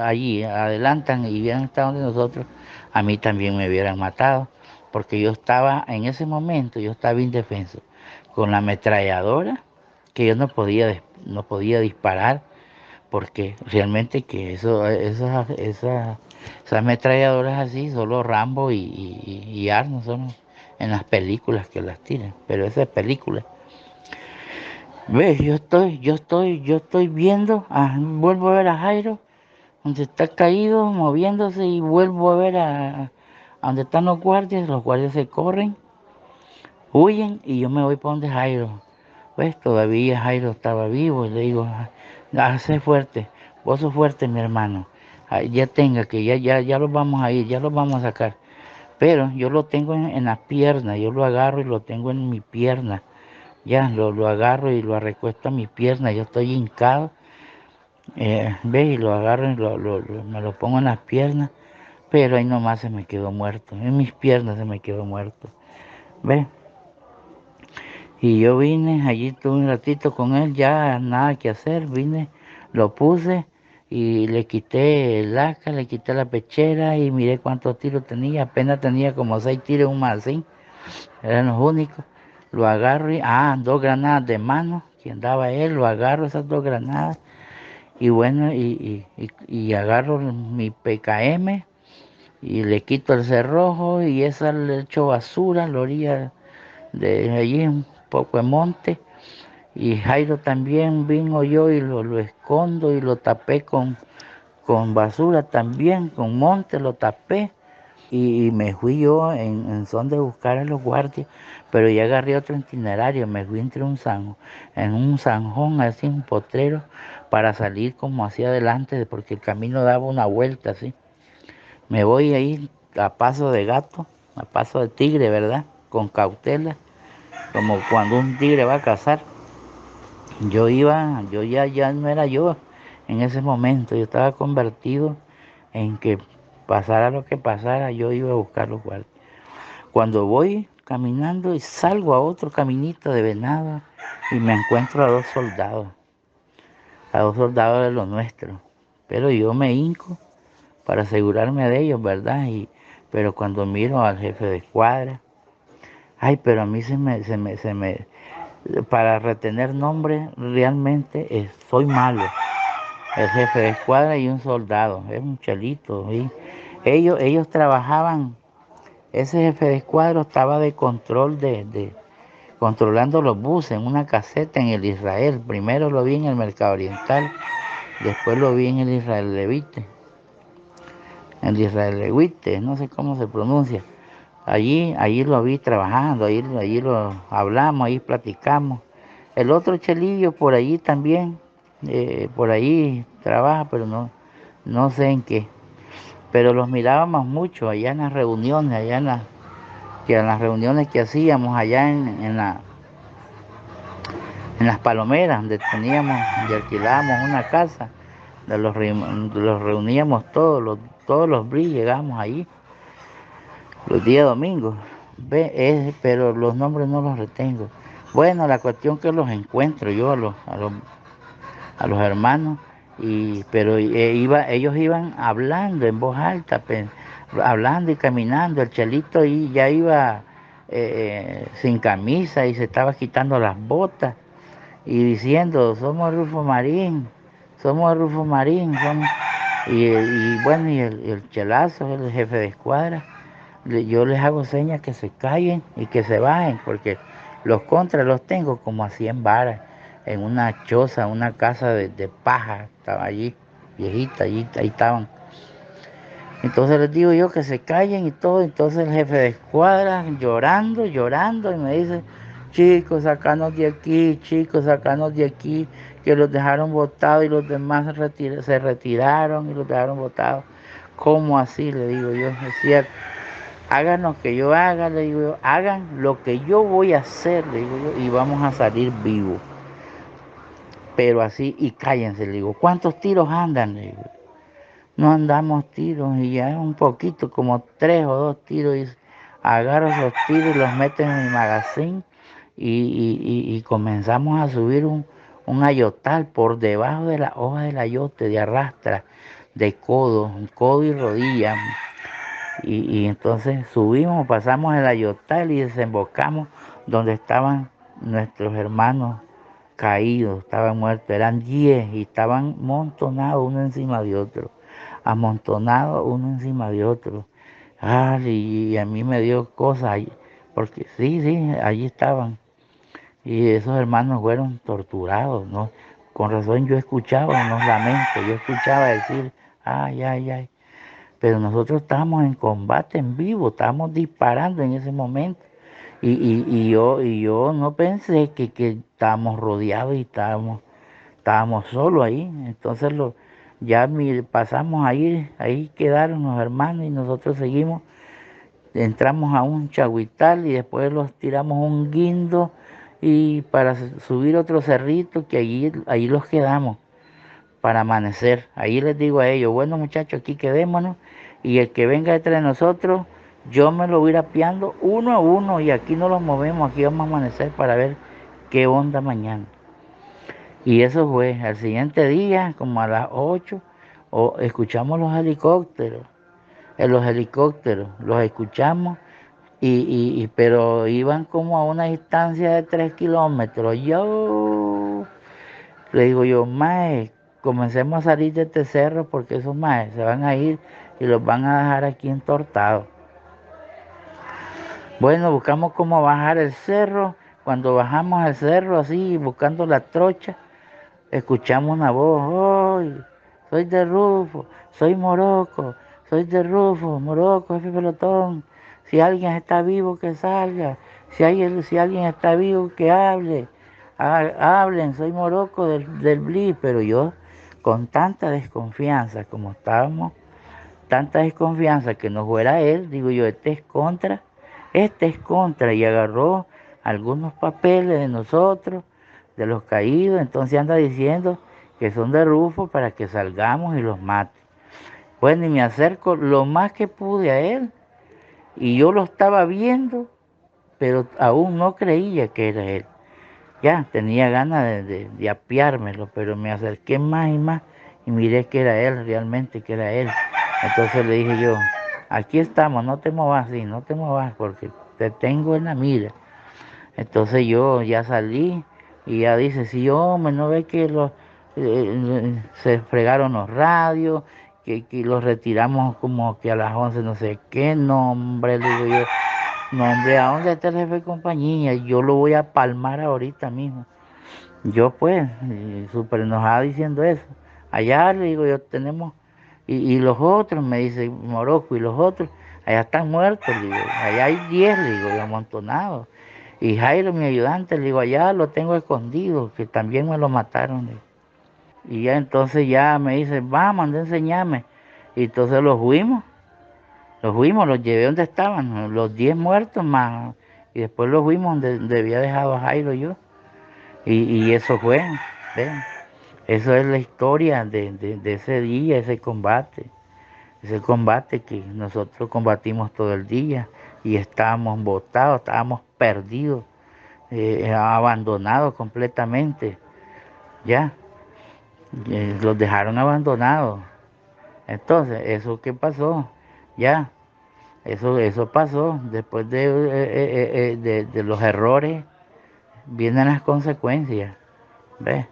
allí, adelantan y hubieran estado donde nosotros, a mí también me hubieran matado, porque en ese momento yo estaba indefenso, con la ametralladora, que yo no podía disparar, porque realmente que esas ametralladoras así, solo Rambo y Arnold son en las películas que las tiran, pero esa es película. ¿Ves? Yo estoy viendo, vuelvo a ver a Jairo, donde está caído, moviéndose, y vuelvo a ver a donde están los guardias se corren, huyen, y yo me voy para donde Jairo. Pues todavía Jairo estaba vivo, y le digo, sé fuerte, vos sos fuerte, mi hermano, ya tenga, que ya los vamos a ir, ya los vamos a sacar. Pero yo lo tengo en las piernas, yo lo agarro y lo tengo en mi pierna. Ya, lo agarro y lo recuesto a mi pierna, yo estoy hincado, ¿ves? Y lo agarro y me lo pongo en las piernas, pero ahí nomás se me quedó muerto, en mis piernas se me quedó muerto, ¿ves? Y yo vine, allí tuve un ratito con él, ya nada que hacer, vine, lo puse y le quité el AK, le quité la pechera y miré cuántos tiros tenía, apenas tenía como 6 tiros, un magazine, eran los únicos. Lo agarro y, 2 granadas de mano, que andaba él, lo agarro esas 2 granadas, y bueno, y agarro mi PKM, y le quito el cerrojo, y esa le echo basura a la orilla de allí, un poco de monte, y Jairo también vino yo y lo escondo y lo tapé con basura también, con monte lo tapé, y me fui yo en son de buscar a los guardias, pero ya agarré otro itinerario, me fui en un zanjón, así, un potrero, para salir como hacia adelante, porque el camino daba una vuelta así. Me voy ahí a paso de gato, a paso de tigre, ¿verdad? Con cautela, como cuando un tigre va a cazar. Ya no era yo en ese momento, yo estaba convertido en que pasara lo que pasara, yo iba a buscar los guardias. Cuando voy caminando y salgo a otro caminito de venado y me encuentro a dos soldados de los nuestros. Pero yo me hinco para asegurarme de ellos, ¿verdad? Pero cuando miro al jefe de escuadra, ay, pero a mí para retener nombres realmente soy malo. El jefe de escuadra y un soldado, es un chelito. ¿Sí? Ellos trabajaban, ese jefe de escuadra estaba de control controlando los buses en una caseta en el Israel. Primero lo vi en el Mercado Oriental, después lo vi en el Israel Levite. El Israel Levite, no sé cómo se pronuncia. Allí lo vi trabajando, allí lo hablamos, ahí platicamos. El otro chelillo por allí también, por ahí trabaja, pero no sé en qué. Pero los mirábamos mucho allá en las reuniones, en las reuniones que hacíamos allá en las Palomeras, donde teníamos y alquilábamos una casa, los reuníamos todos los BRI, llegamos allí, los días domingos, pero los nombres no los retengo. Bueno, la cuestión que los encuentro yo a los hermanos, pero ellos iban hablando en voz alta, hablando y caminando. El chelito ahí ya iba sin camisa y se estaba quitando las botas y diciendo, somos Rufo Marín, somos Rufo Marín, bueno, y el chelazo, el jefe de escuadra, yo les hago señas que se callen y que se bajen, porque los contras los tengo como a 100 varas, en una choza, una casa de paja, estaba allí, viejita, ahí estaban. Entonces les digo yo que se callen y todo, entonces el jefe de escuadra llorando, y me dice, chicos, sacanos de aquí, que los dejaron botados y los demás se retiraron y los dejaron botados. ¿Cómo así? Le digo yo, es cierto. Hagan lo que yo haga, le digo yo, hagan lo que yo voy a hacer, le digo yo, y vamos a salir vivos. Pero así, y cállense, le digo, ¿cuántos tiros andan? Le digo, no andamos tiros, y ya un poquito, como 3 o 2 tiros, y agarro esos tiros y los meto en mi magazine, y comenzamos a subir un ayotal por debajo de la hoja del ayote, de arrastra, de codo y rodilla. Y entonces subimos, pasamos el ayotal y desembocamos donde estaban nuestros hermanos caídos, estaban muertos, eran 10 y estaban amontonados uno encima de otro, amontonados uno encima de otro. Y a mí me dio cosas ahí, porque sí, allí estaban. Y esos hermanos fueron torturados, ¿no? Con razón yo escuchaba unos lamentos, yo escuchaba decir, ay, ay, ay. Pero nosotros estábamos en combate en vivo, estábamos disparando en ese momento. Y yo no pensé que estábamos rodeados y estábamos solos ahí. Entonces pasamos ahí quedaron los hermanos y nosotros seguimos. Entramos a un chaguital y después los tiramos un guindo y para subir otro cerrito que allí los quedamos para amanecer. Ahí les digo a ellos, bueno muchachos, aquí quedémonos y el que venga detrás de nosotros, yo me lo voy a ir apiando uno a uno y aquí no los movemos, aquí vamos a amanecer para ver qué onda mañana. Y eso fue, al siguiente día, como a las 8, escuchamos los helicópteros, los escuchamos, pero iban como a una distancia de 3 kilómetros. Yo le digo yo, mae, comencemos a salir de este cerro porque esos maes se van a ir y los van a dejar aquí entortados. Bueno, buscamos cómo bajar el cerro. Cuando bajamos el cerro así, buscando la trocha, escuchamos una voz, ¡ay! Soy de Rufo, soy Morocco, soy de Rufo, Morocco, jefe pelotón. Si alguien está vivo, que salga. Si alguien está vivo, que hable. Hablen, soy Morocco del Bli, pero yo con tanta desconfianza como estábamos, tanta desconfianza que no fuera él, digo yo, este es contra, y agarró algunos papeles de nosotros, de los caídos, entonces anda diciendo que son de Rufo para que salgamos y los mate. Bueno, y me acerco lo más que pude a él, y yo lo estaba viendo, pero aún no creía que era él. Ya, tenía ganas de apiármelo, pero me acerqué más y más, y miré que era él, realmente que era él. Entonces le dije yo, aquí estamos, no te muevas así, no te muevas, porque te tengo en la mira. Entonces yo ya salí, y ya dice, sí, hombre, ¿no ve que se fregaron los radios, que los retiramos como que a las 11 no sé qué? No, hombre, le digo yo, no, hombre, ¿a dónde está el jefe de compañía? Yo lo voy a palmar ahorita mismo. Yo pues, súper enojado diciendo eso. Allá le digo yo, tenemos, y los otros, me dice Morocco, y los otros, allá están muertos, le digo, allá hay 10, le digo, amontonados. Y Jairo, mi ayudante, le digo, allá lo tengo escondido, que también me lo mataron. Le digo. Y ya entonces ya me dice, vamos, anda a enseñarme. Y entonces los llevé donde estaban, los 10 muertos más, y después los fuimos donde había dejado a Jairo yo. Y eso fue, ¿ven? Eso es la historia de ese día, ese combate que nosotros combatimos todo el día y estábamos botados, estábamos perdidos, abandonados completamente, ya, los dejaron abandonados. Entonces, ¿eso qué pasó? Ya, eso pasó, después de los errores vienen las consecuencias, ¿ves?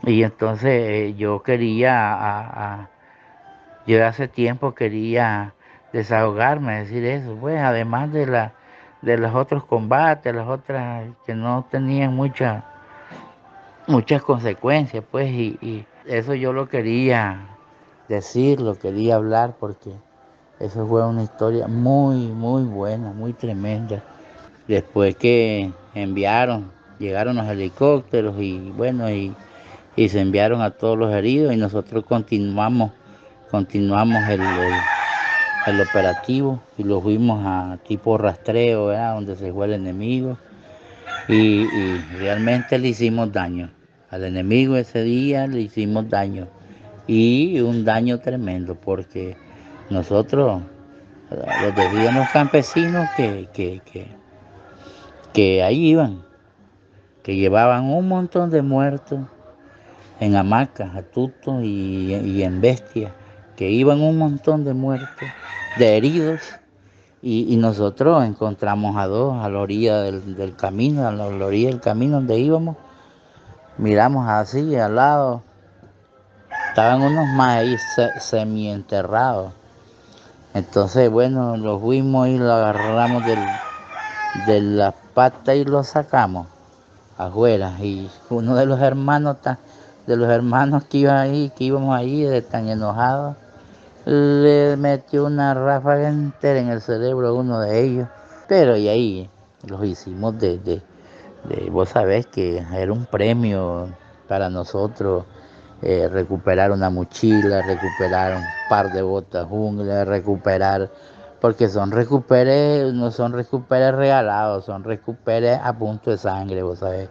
Y entonces yo quería, yo hace tiempo quería desahogarme, decir eso, pues además de los otros combates, las otras que no tenían muchas consecuencias, pues, y eso yo lo quería decir, lo quería hablar, porque eso fue una historia muy, muy buena, muy tremenda. Después que llegaron los helicópteros y bueno, y se enviaron a todos los heridos y nosotros continuamos el operativo y lo fuimos a tipo rastreo, ¿verdad? Donde se fue el enemigo y realmente le hicimos daño. Al enemigo ese día le hicimos daño y un daño tremendo porque nosotros les decían los campesinos que ahí iban, que llevaban un montón de muertos en hamacas, a tutos y en bestias, que iban un montón de muertos, de heridos, y nosotros encontramos a dos a la orilla del camino, a la orilla del camino donde íbamos, miramos así al lado, estaban unos más ahí semienterrados. Entonces, bueno, los fuimos y lo agarramos de la pata y lo sacamos afuera. Y uno de los hermanos que iban ahí, que íbamos ahí, de tan enojados, le metió una ráfaga entera en el cerebro a uno de ellos. Pero y ahí los hicimos vos sabés que era un premio para nosotros recuperar una mochila, recuperar un par de botas jungla, porque no son recuperes regalados, son recuperes a punto de sangre, vos sabés.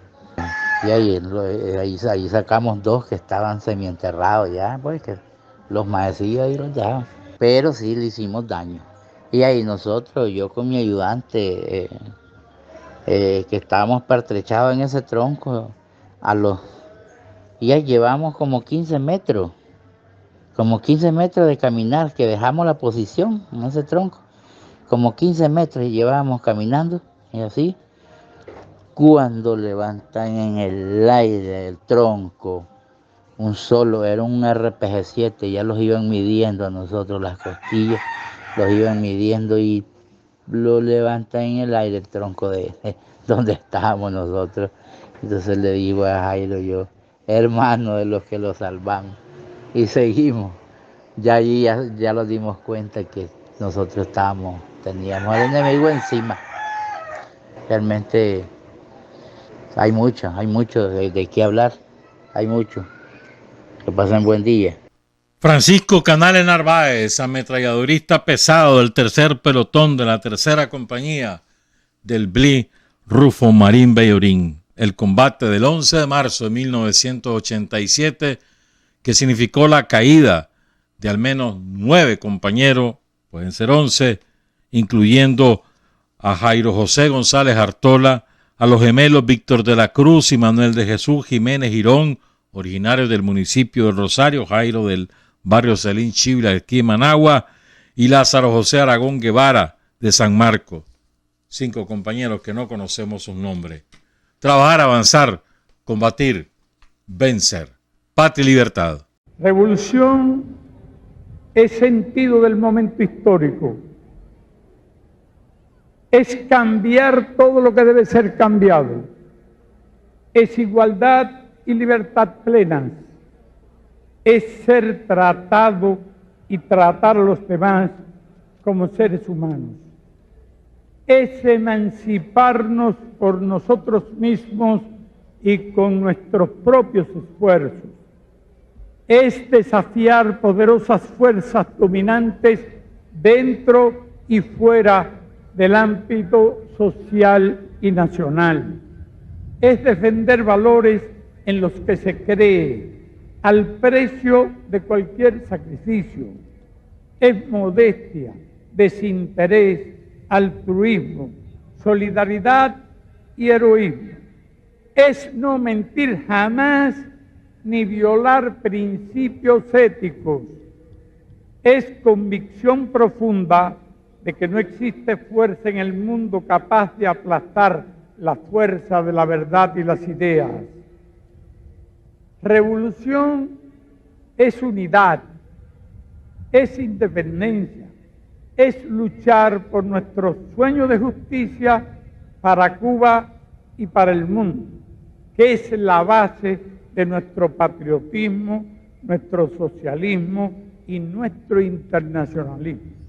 Y ahí sacamos dos que estaban semienterrados ya, pues que los maecillos ahí los dejaban. Pero sí le hicimos daño. Y ahí nosotros, yo con mi ayudante, que estábamos pertrechados en ese tronco, ya llevamos como 15 metros de caminar, que dejamos la posición en ese tronco, como 15 metros y llevábamos caminando, y así. Cuando levantan en el aire el tronco, era un RPG-7, ya los iban midiendo a nosotros las costillas, los iban midiendo y lo levantan en el aire el tronco de donde estábamos nosotros. Entonces le digo a Jairo yo, hermano de los que lo salvamos, y seguimos. ya ahí ya nos dimos cuenta que nosotros teníamos al enemigo encima. Realmente hay mucho de qué hablar, hay mucho. Que pasen buen día. Francisco Canales Narváez, ametralladorista pesado del tercer pelotón de la tercera compañía del BLI Rufo Marín Bellorín. El combate del 11 de marzo de 1987, que significó la caída de al menos 9 compañeros, pueden ser 11, incluyendo a Jairo José González Artola, a los gemelos Víctor de la Cruz y Manuel de Jesús Jiménez Girón, originarios del municipio de Rosario, Jairo del barrio Celín Chibla, aquí en Managua, y Lázaro José Aragón Guevara de San Marcos. 5 compañeros que no conocemos sus nombres. Trabajar, avanzar, combatir, vencer. Patria y libertad. Revolución es sentido del momento histórico. Es cambiar todo lo que debe ser cambiado. Es igualdad y libertad plenas. Es ser tratado y tratar a los demás como seres humanos. Es emanciparnos por nosotros mismos y con nuestros propios esfuerzos. Es desafiar poderosas fuerzas dominantes dentro y fuera del ámbito social y nacional. Es defender valores en los que se cree, al precio de cualquier sacrificio. Es modestia, desinterés, altruismo, solidaridad y heroísmo. Es no mentir jamás ni violar principios éticos. Es convicción profunda de que no existe fuerza en el mundo capaz de aplastar la fuerza de la verdad y las ideas. Revolución es unidad, es independencia, es luchar por nuestro sueño de justicia para Cuba y para el mundo, que es la base de nuestro patriotismo, nuestro socialismo y nuestro internacionalismo.